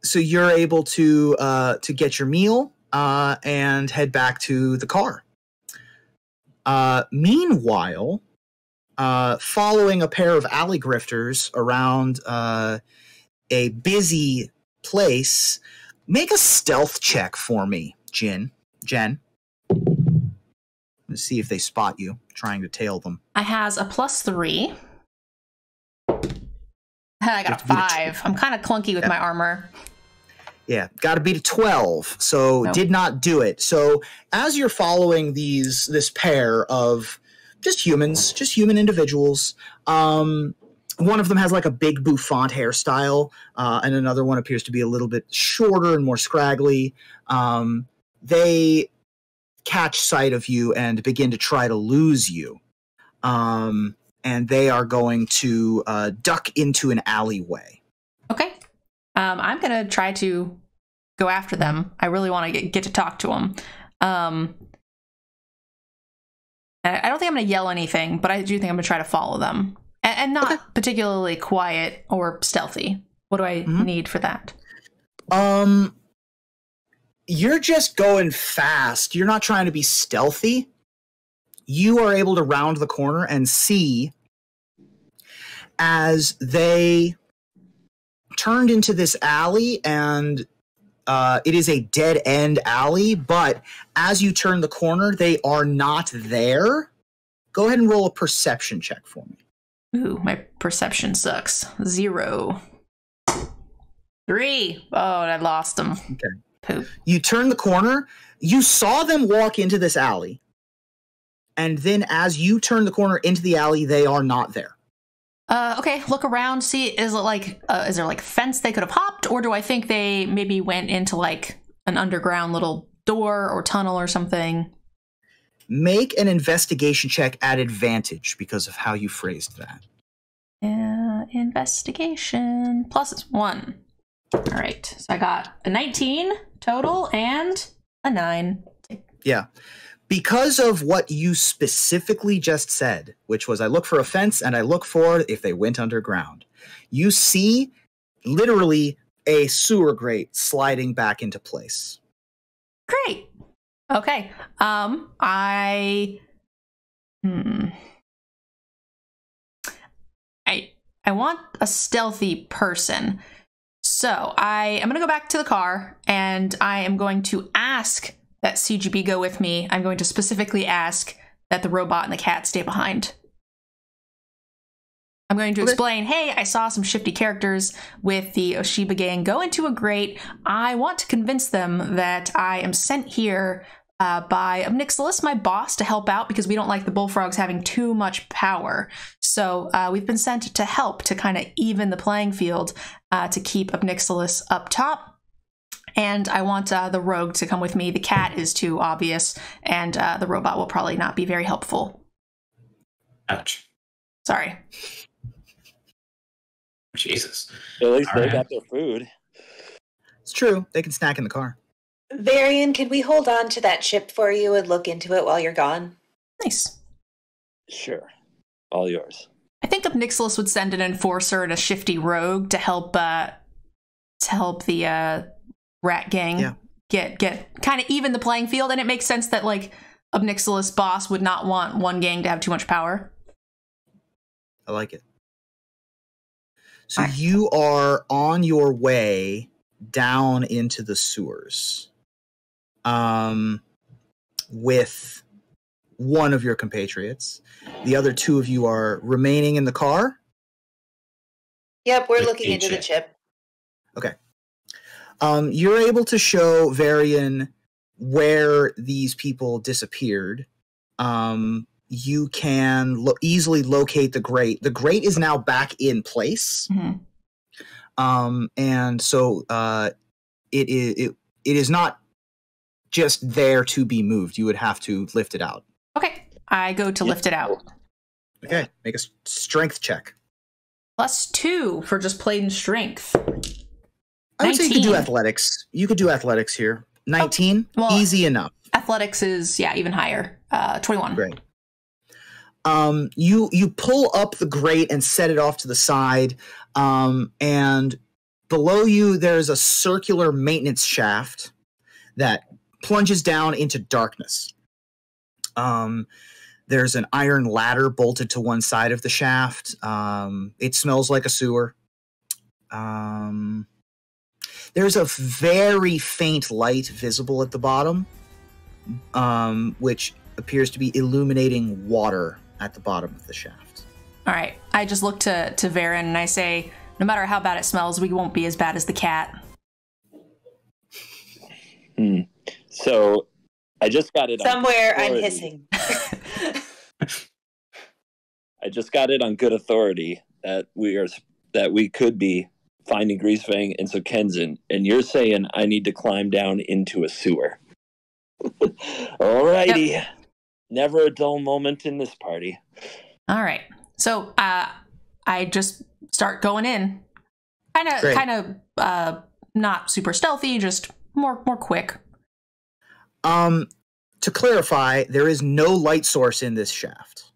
So you're able to get your meal and head back to the car. Meanwhile, following a pair of alley grifters around a busy place, make a stealth check for me, Jen. and see if they spot you trying to tail them. I has a +3. I got a 5. I'm kind of clunky with my armor. Yeah, got to beat a 12. So Nope. did not do it. So as you're following this pair of just human individuals, one of them has like a big bouffant hairstyle, and another one appears to be a little bit shorter and more scraggly. They catch sight of you and begin to try to lose you. And they are going to duck into an alleyway. Okay. I'm going to try to go after them. I really want to get to talk to them. I don't think I'm going to yell anything, but I do think I'm going to try to follow them. And not particularly quiet or stealthy. What do I need for that? You're just going fast. You're not trying to be stealthy. You are able to round the corner and see as they turned into this alley, and it is a dead-end alley, but as you turn the corner, they are not there. Go ahead and roll a perception check for me. Ooh, my perception sucks. 0. 3. Oh, I lost them. Okay. Poop. You turn the corner. You saw them walk into this alley. And then as you turn the corner into the alley, they are not there. Okay, look around, see, is there like fence they could have hopped, or do I think they maybe went into like an underground little door or tunnel or something? Make an investigation check at advantage because of how you phrased that. Investigation +1. All right, so I got a 19 total and a 9. Yeah. Because of what you specifically just said, which was I look for a fence and I look for if they went underground, you see literally a sewer grate sliding back into place. Great. Okay. I want a stealthy person. So I am going to go back to the car and I am going to ask that CGB go with me. I'm going to specifically ask that the robot and the cat stay behind. I'm going to explain, hey, I saw some shifty characters with the Oshiba gang go into a grate. I want to convince them that I am sent here by Obnixilis, my boss, to help out because we don't like the bullfrogs having too much power. So we've been sent to help to kind of even the playing field to keep Obnixilis up top. And I want the rogue to come with me. The cat is too obvious, and the robot will probably not be very helpful. Ouch. Sorry. Jesus. At least All they right. got their food. It's true. They can snack in the car. Varian, can we hold on to that ship for you and look into it while you're gone? Nice. Sure. All yours. I think Obnixilis would send an enforcer and a shifty rogue to help the rat gang get kind of even the playing field, and it makes sense that like Obnixilis boss would not want one gang to have too much power. I like it. So you are on your way down into the sewers with one of your compatriots. The other two of you are remaining in the car. Yep, we're With looking a into the chip. chip. Okay. You're able to show Varian where these people disappeared. You can easily locate the grate. The grate is now back in place. Mm-hmm. And so it is not just there to be moved. You would have to lift it out. Okay, I go to lift it out. Okay, make a strength check. +2 for just plain strength. I would say you could do 19. athletics. You could do athletics here. 19, well, easy enough. Athletics is even higher. 21. Great. You pull up the grate and set it off to the side, and below you there's a circular maintenance shaft that plunges down into darkness. There's an iron ladder bolted to one side of the shaft. It smells like a sewer. There's a very faint light visible at the bottom, which appears to be illuminating water at the bottom of the shaft. All right. I just look to Varen and I say, no matter how bad it smells, we won't be as bad as the cat. So I just got it Somewhere on I'm authority. hissing. I just got it on good authority that we could be finding Greasefang and Kenzen, and you're saying I need to climb down into a sewer. Alrighty. Yep. Never a dull moment in this party. All right. So I just start going in. Kind of not super stealthy, just more quick. To clarify, there is no light source in this shaft.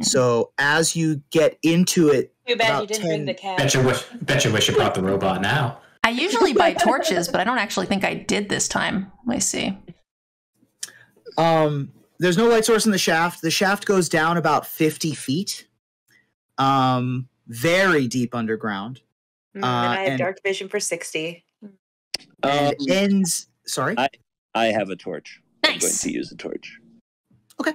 So as you get into it, Too bad you didn't bring the cat. Bet you wish you brought the robot now. I usually buy torches, but I don't actually think I did this time. Let me see. There's no light source in the shaft. The shaft goes down about 50 feet. Very deep underground. And I have dark vision for 60. And ends. Sorry? I have a torch. Nice. I'm going to use a torch. Okay.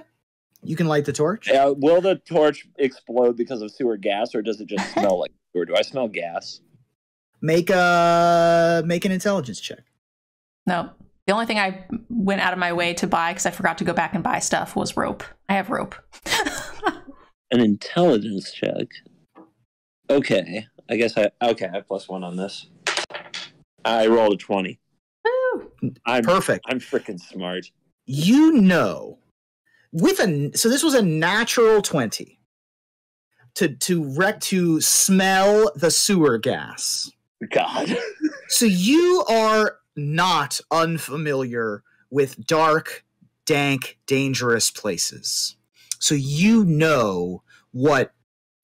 You can light the torch. Will the torch explode because of sewer gas, or does it just smell like sewer? Do I smell gas? Make an intelligence check. No. The only thing I went out of my way to buy, because I forgot to go back and buy stuff, was rope. I have rope. An intelligence check. Okay. I guess I have +1 on this. I rolled a 20. Woo! Perfect. I'm freaking smart. You know, so this was a natural 20 to smell the sewer gas. God. So you are not unfamiliar with dark, dank, dangerous places. So you know what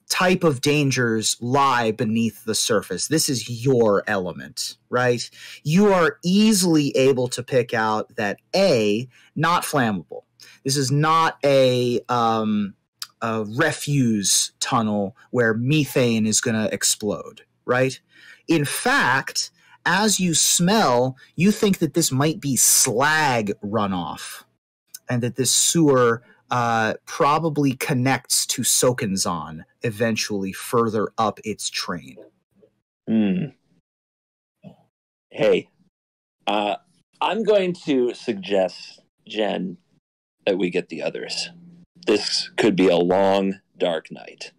type of dangers lie beneath the surface. This is your element, right? You are easily able to pick out that not flammable. This is not a refuse tunnel where methane is going to explode, right? In fact, as you smell, you think that this might be slag runoff, and that this sewer probably connects to Sokenzan eventually further up its train. Hey, I'm going to suggest, Jen, that we get the others. This could be a long, dark night.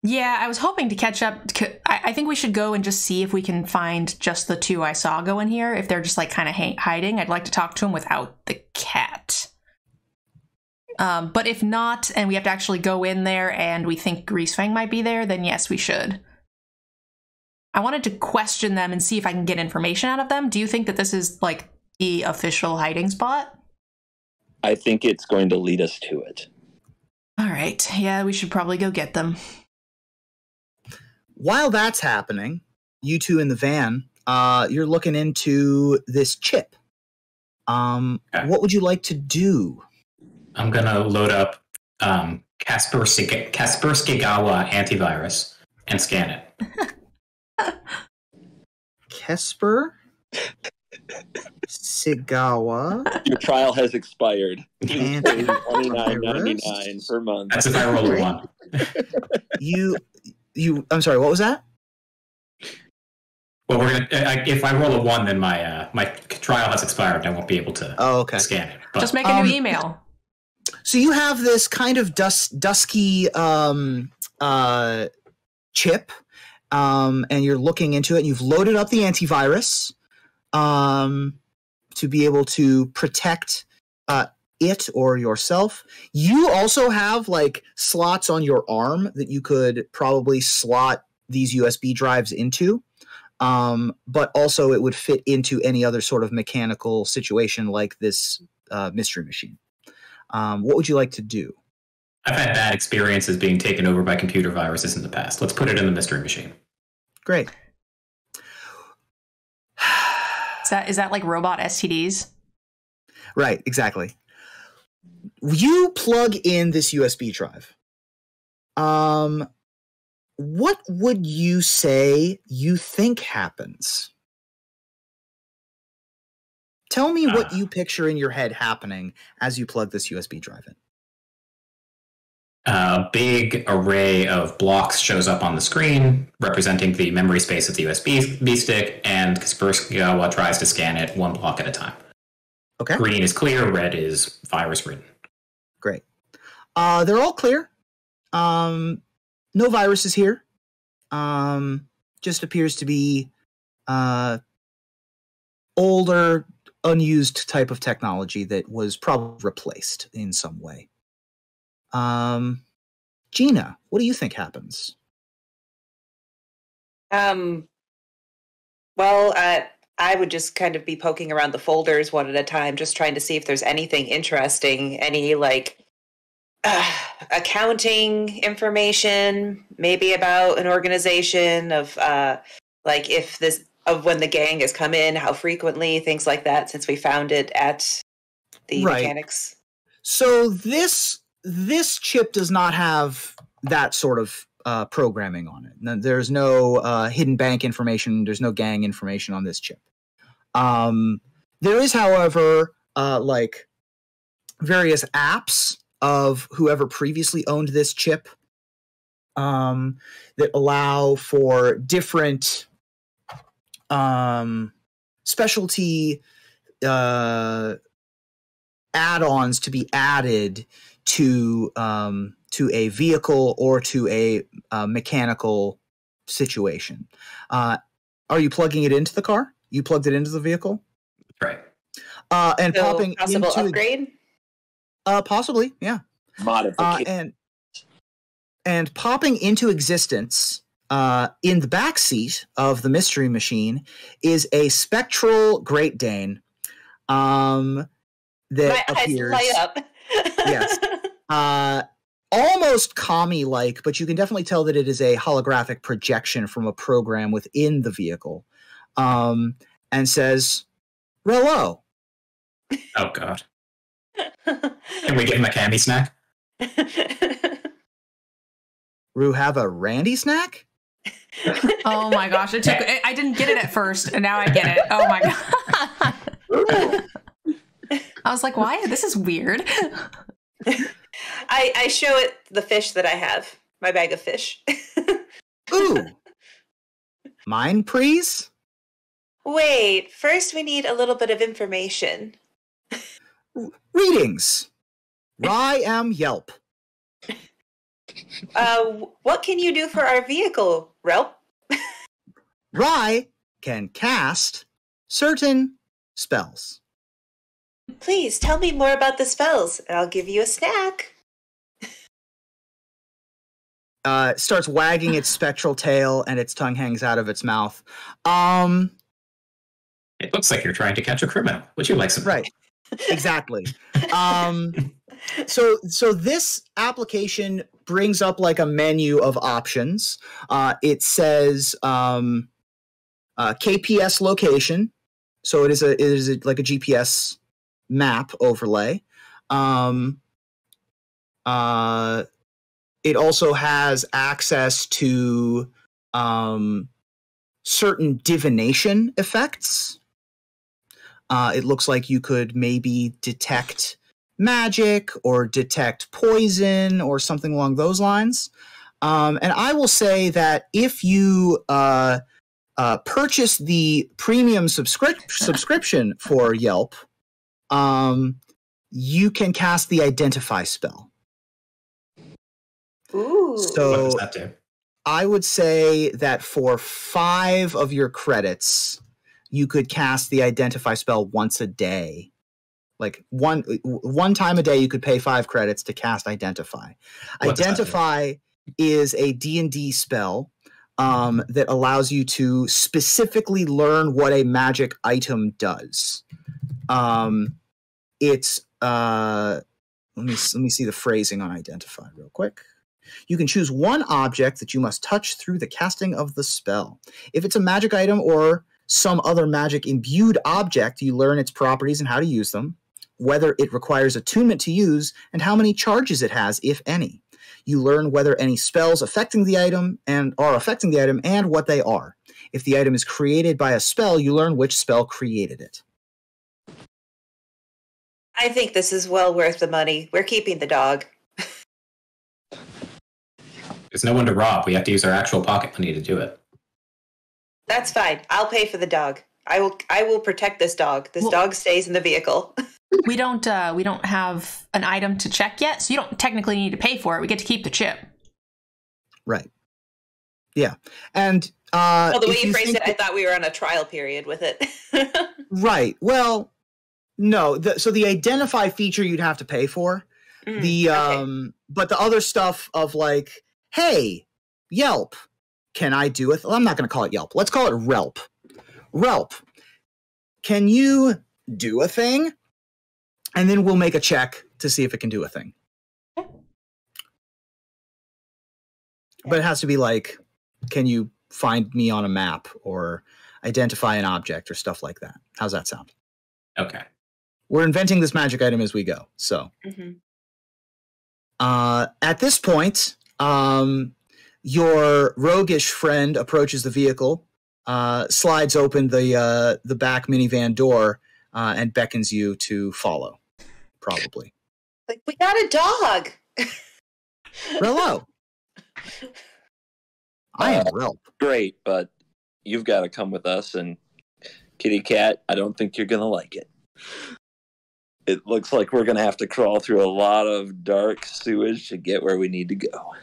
Yeah, I was hoping to catch up. I think we should go and just see if we can find just the two I saw go in here. If they're just like kind of hiding, I'd like to talk to them without the cat. But if not, and we have to actually go in there and we think Greasefang might be there, then yes, we should. I wanted to question them and see if I can get information out of them. Do you think that this is like the official hiding spot? I think it's going to lead us to it. All right. Yeah, we should probably go get them. While that's happening, you two in the van, you're looking into this chip. What would you like to do? I'm going to load up Kaspersky antivirus and scan it. Kesper Sigawa. Your trial has expired. Antivirus. $29.99 per month. That's if I roll a 1. I'm sorry, what was that? Well, if I roll a 1, then my trial has expired and I won't be able to scan it. But, just make a new email. So you have this kind of dusky chip, and you're looking into it, and you've loaded up the antivirus to be able to protect it or yourself. You also have like slots on your arm that you could probably slot these USB drives into, but also it would fit into any other sort of mechanical situation like this mystery machine. What would you like to do? I've had bad experiences being taken over by computer viruses in the past. Let's put it in the mystery machine. Great. Is that like robot STDs? Right, exactly. You plug in this USB drive. What would you say you think happens? Tell me what you picture in your head happening as you plug this USB drive in. A big array of blocks shows up on the screen representing the memory space of the USB stick, and Kaspersky tries to scan it one block at a time. Okay. Green is clear, red is virus ridden. Great. They're all clear. No viruses here. Just appears to be older, unused type of technology that was probably replaced in some way. Gina, what do you think happens? Well, I would just kind of be poking around the folders one at a time, just trying to see if there's anything interesting, any like accounting information, maybe about an organization of like if this of when the gang has come in, how frequently, things like that, since we found it at the mechanics. So this chip does not have that sort of programming on it. There's no hidden bank information. There's no gang information on this chip. There is, however, like various apps of whoever previously owned this chip that allow for different specialty add-ons to be added to a vehicle or to a mechanical situation. Are you plugging it into the car? You plugged it into the vehicle? Right. And so popping possible into upgrade? Possibly, yeah. Modification. And popping into existence in the back seat of the mystery machine is a spectral Great Dane that my appears. Eyes light up. Yes. Almost Kami-like, but you can definitely tell that it is a holographic projection from a program within the vehicle. And says, "Rello." Oh, God. Can we give him a candy snack? Rue, have a Randy snack? Oh my gosh, I didn't get it at first, and now I get it. Oh my God. I was like, why? This is weird. I show it the fish that I have, my bag of fish. Ooh. Mine, please? Wait, first we need a little bit of information. Readings. I am Yelp. What can you do for our vehicle, Relp? Rye can cast certain spells. Please tell me more about the spells, and I'll give you a snack. Starts wagging its spectral tail, and its tongue hangs out of its mouth. It looks like you're trying to catch a criminal. Would you like some? Right. Exactly. So this application brings up like a menu of options. It says KPS location. So it is like a GPS map overlay. It also has access to certain divination effects. It looks like you could maybe detect magic or detect poison or something along those lines. And I will say that if you purchase the premium subscription for Yelp, you can cast the Identify spell. Ooh. So what does that do? I would say that for 5 of your credits, you could cast the Identify spell once a day. Like one time a day, you could pay 5 credits to cast Identify. Identify is a D&D spell that allows you to specifically learn what a magic item does. It's let me see the phrasing on Identify real quick. You can choose one object that you must touch through the casting of the spell. If it's a magic item or some other magic imbued object, you learn its properties and how to use them, whether it requires attunement to use, and how many charges it has, if any. You learn whether any spells affecting the item and what they are. If the item is created by a spell, you learn which spell created it. I think this is well worth the money. We're keeping the dog. There's no one to rob. We have to use our actual pocket money to do it. That's fine. I'll pay for the dog. I will protect this dog. This dog stays in the vehicle. We don't have an item to check yet, so you don't technically need to pay for it. We get to keep the chip. Right. Yeah. And well, the way you phrased it, I thought we were on a trial period with it. Right. Well, no. So the identify feature you'd have to pay for. Okay. But the other stuff of like, hey, Yelp, can I do it? Well, I'm not going to call it Yelp. Let's call it Relp. Relp, can you do a thing? And then we'll make a check to see if it can do a thing. But it has to be like, can you find me on a map or identify an object or stuff like that? How's that sound? Okay. We're inventing this magic item as we go. So at this point, your roguish friend approaches the vehicle, slides open the back minivan door, and beckons you to follow. Probably. Like, we got a dog. Hello. I am Relp. Great, but you've got to come with us, and Kitty Cat, I don't think you're going to like it. It looks like we're going to have to crawl through a lot of dark sewage to get where we need to go.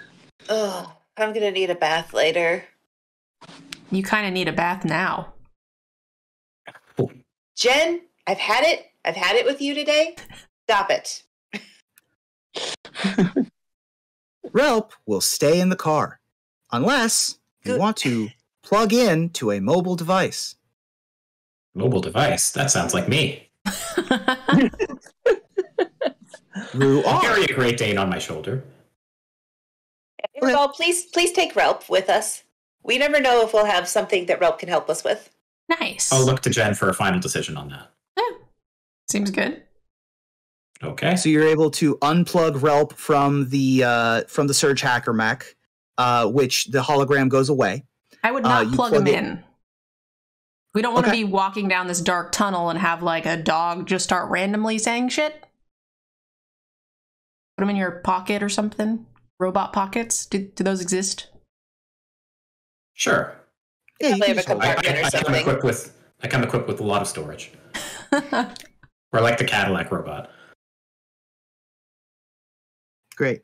Oh, I'm going to need a bath later. You kind of need a bath now. Jen, I've had it. I've had it with you today. Stop it. Relp will stay in the car unless you want to plug in to a mobile device. Mobile device? That sounds like me. I'll carry a Great Dane on my shoulder. Well, please take Relp with us. We never know if we'll have something that Relp can help us with. Nice. I'll look to Jen for a final decision on that. Yeah. Seems good. Okay. So you're able to unplug Relp from the Surge Hacker mech, which the hologram goes away. I would not plug him in. We don't want to be walking down this dark tunnel and have like a dog just start randomly saying shit. Put him in your pocket or something. Robot pockets. Do those exist? Sure. Yeah, you have a compartment or something. I come equipped with a lot of storage. Or like the Cadillac robot. Great.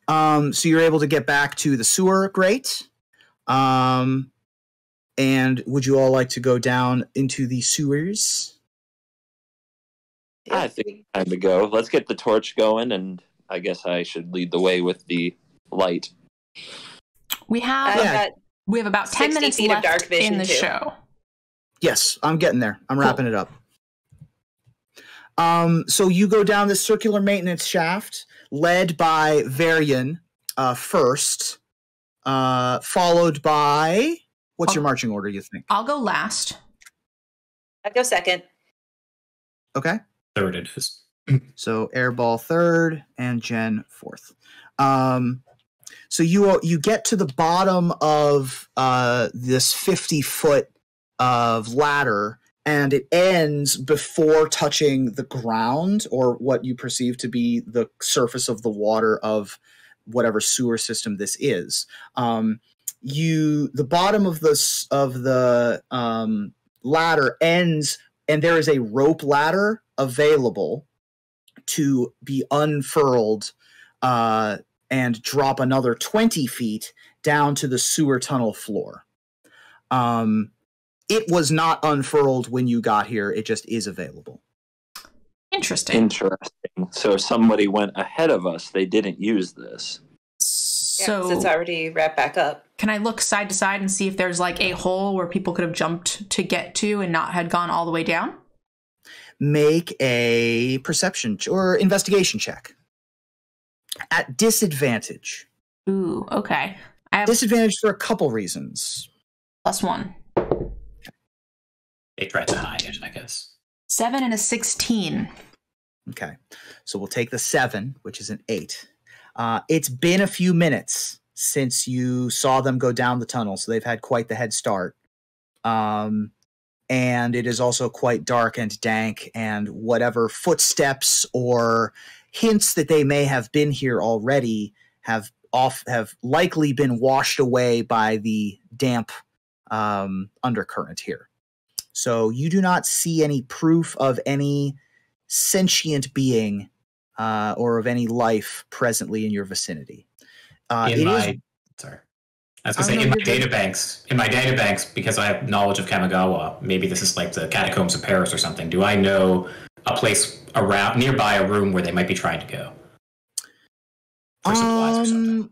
So you're able to get back to the sewer grate. And would you all like to go down into the sewers? I think time to go. Let's get the torch going, and I guess I should lead the way with the light. We have about 10 minutes left in the show. Yes, I'm getting there. I'm wrapping it up. So you go down this circular maintenance shaft, led by Varian first, followed by... What's your marching order, you think? I'll go last. I'll go second. Okay. Third it is. So Airball third and Jen fourth. So you get to the bottom of this 50-foot of ladder, and it ends before touching the ground or what you perceive to be the surface of the water of whatever sewer system this is. The bottom of the ladder ends, and there is a rope ladder available to be unfurled and drop another 20 feet down to the sewer tunnel floor. It was not unfurled when you got here. It just is available. Interesting. So somebody went ahead of us. They didn't use this. So it's already wrapped back up. Can I look side to side and see if there's like a hole where people could have jumped to get to and not had gone all the way down? Make a perception or investigation check. At disadvantage. Ooh, okay. I have disadvantage for a couple reasons. +1. They tried to hide it, I guess. 7 and a 16. Okay. So we'll take the 7, which is an 8. It's been a few minutes since you saw them go down the tunnel, so they've had quite the head start. and it is also quite dark and dank, and whatever footsteps or hints that they may have been here already have likely been washed away by the damp undercurrent here. So you do not see any proof of any sentient being or of any life presently in your vicinity. In my databanks, because I have knowledge of Kamigawa, maybe this is like the catacombs of Paris or something. Do I know a place around nearby a room where they might be trying to go for supplies or something?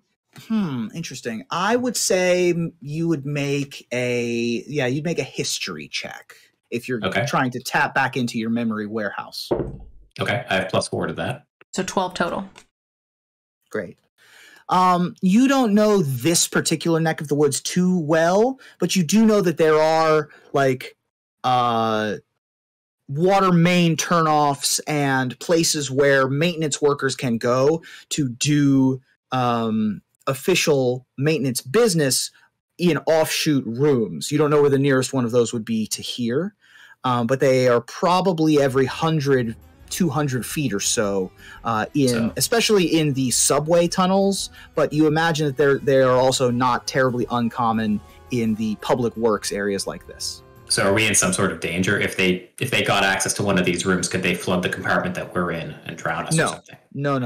Interesting. I would say you would make a history check if you're trying to tap back into your memory warehouse. Okay, I have +4 to that. So 12 total. Great. You don't know this particular neck of the woods too well, but you do know that there are like water main turnoffs and places where maintenance workers can go to do official maintenance business in offshoot rooms. You don't know where the nearest one of those would be to here, but they are probably every 100, 200 feet or so, especially in the subway tunnels. But you imagine that they are also not terribly uncommon in the public works areas like this. So are we in some sort of danger? If they got access to one of these rooms, could they flood the compartment that we're in and drown us or something? No.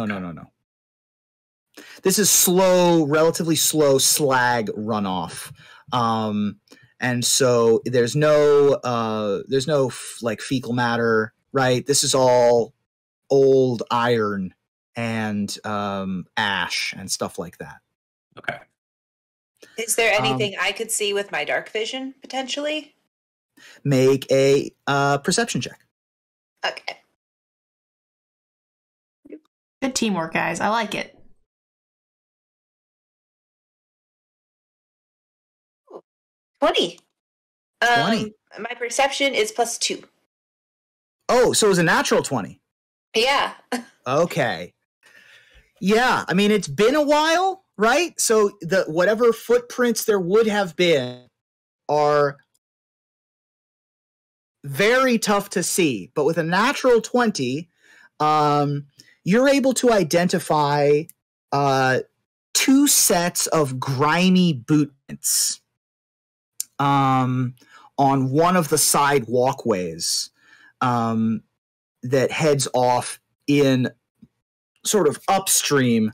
This is relatively slow slag runoff. And so there's no like fecal matter, right? This is all old iron and ash and stuff like that. Okay. Is there anything I could see with my dark vision potentially? Make a perception check. Okay. Good teamwork, guys. I like it. 20. 20. My perception is +2. Oh, so it was a natural 20. Yeah. Okay. Yeah, I mean, it's been a while, right? So whatever footprints there would have been are very tough to see. But with a natural 20, you're able to identify 2 sets of grimy boot prints on one of the side walkways that heads off in sort of upstream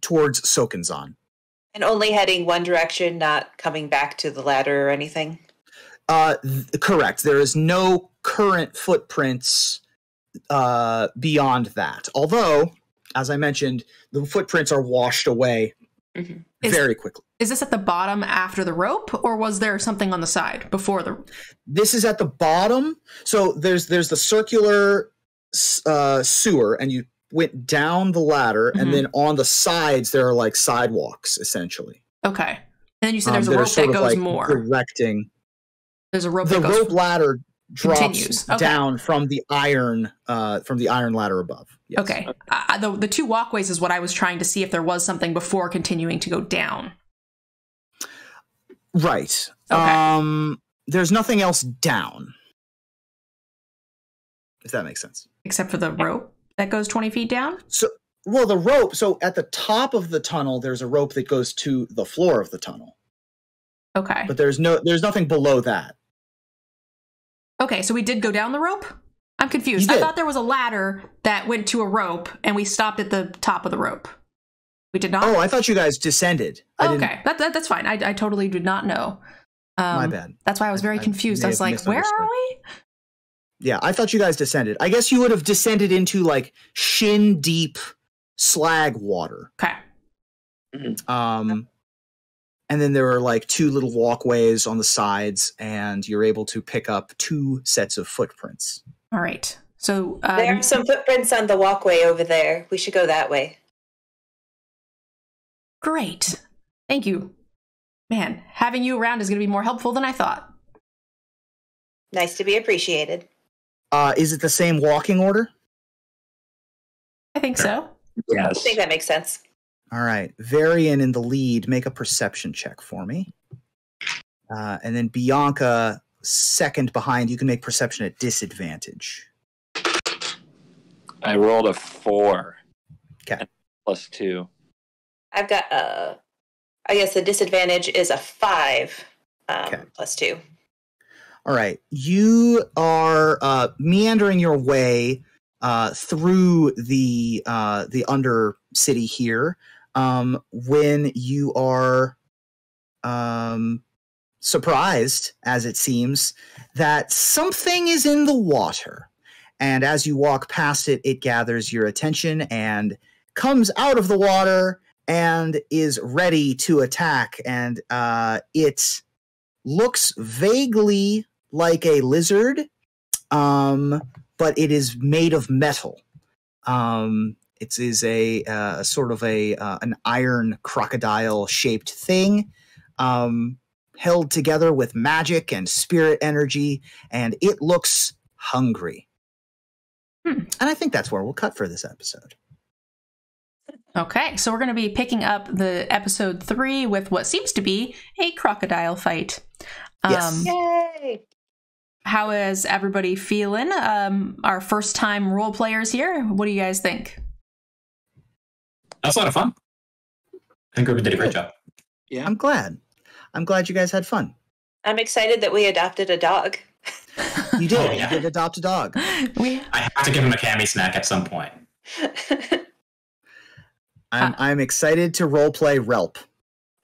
towards Sokenzan. And only heading one direction, not coming back to the ladder or anything? Correct. There is no current footprints beyond that. Although, as I mentioned, the footprints are washed away very quickly. Is this at the bottom after the rope, or was there something on the side before the... This is at the bottom. So there's the circular sewer, and you went down the ladder, and then on the sides there are like sidewalks, essentially. Okay. And then you said there's a rope that goes more. Directing. There's a rope that goes... The rope ladder drops down from the iron ladder above. Yes. Okay. The 2 walkways is what I was trying to see if there was something before continuing to go down. Right. Okay. There's nothing else down. If that makes sense. Except for the rope that goes 20 feet down? The rope. So at the top of the tunnel, there's a rope that goes to the floor of the tunnel. Okay. But there's nothing below that. Okay, so we did go down the rope? I'm confused. I thought there was a ladder that went to a rope, and we stopped at the top of the rope. We did not? Oh, I thought you guys descended. Okay, that's fine. I totally did not know. My bad. That's why I was very confused. I was like, where are we? Yeah, I thought you guys descended. I guess you would have descended into, like, shin-deep slag water. Okay. And then there are like 2 little walkways on the sides, and you're able to pick up 2 sets of footprints. All right. So there are some footprints on the walkway over there. We should go that way. Great. Thank you. Man, having you around is going to be more helpful than I thought. Nice to be appreciated. Is it the same walking order? I think so. Yes. I think that makes sense. All right. Varian in the lead, make a perception check for me. And then Bianca, second behind, you can make perception at disadvantage. I rolled a 4. Okay. +2. I've got I guess the disadvantage is a 5 +2. All right. You are meandering your way through the Undercity here when you are surprised, as it seems, that something is in the water. And as you walk past it, it gathers your attention and comes out of the water and is ready to attack. And it looks vaguely like a lizard, but it is made of metal. It is a sort of an iron crocodile-shaped thing, held together with magic and spirit energy, and it looks hungry. And I think that's where we'll cut for this episode. Okay, so we're going to be picking up the episode 3 with what seems to be a crocodile fight. Yes. Yay! How is everybody feeling? Our first time role players here. What do you guys think? That's a lot of fun. I think Ruben did a great job. Yeah. I'm glad you guys had fun. I'm excited that we adopted a dog. You did. Oh, yeah. You did adopt a dog. I have to give him a cami snack at some point. I'm excited to roleplay Relp.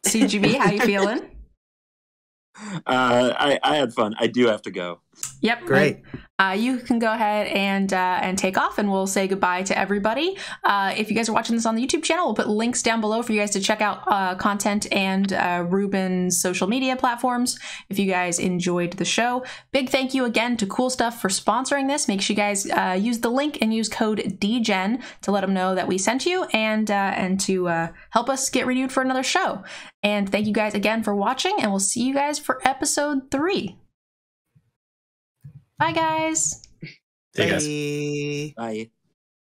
CGB, how you feeling? I had fun. I do have to go. Yep. Great. You can go ahead and take off, and we'll say goodbye to everybody. If you guys are watching this on the YouTube channel, we'll put links down below for you guys to check out content and Ruben's social media platforms if you guys enjoyed the show. Big thank you again to Cool Stuff for sponsoring this. Make sure you guys use the link and use code DGEN to let them know that we sent you and to help us get renewed for another show. And thank you guys again for watching, and we'll see you guys for episode 3. Bye, guys. See you guys. Bye. Bye.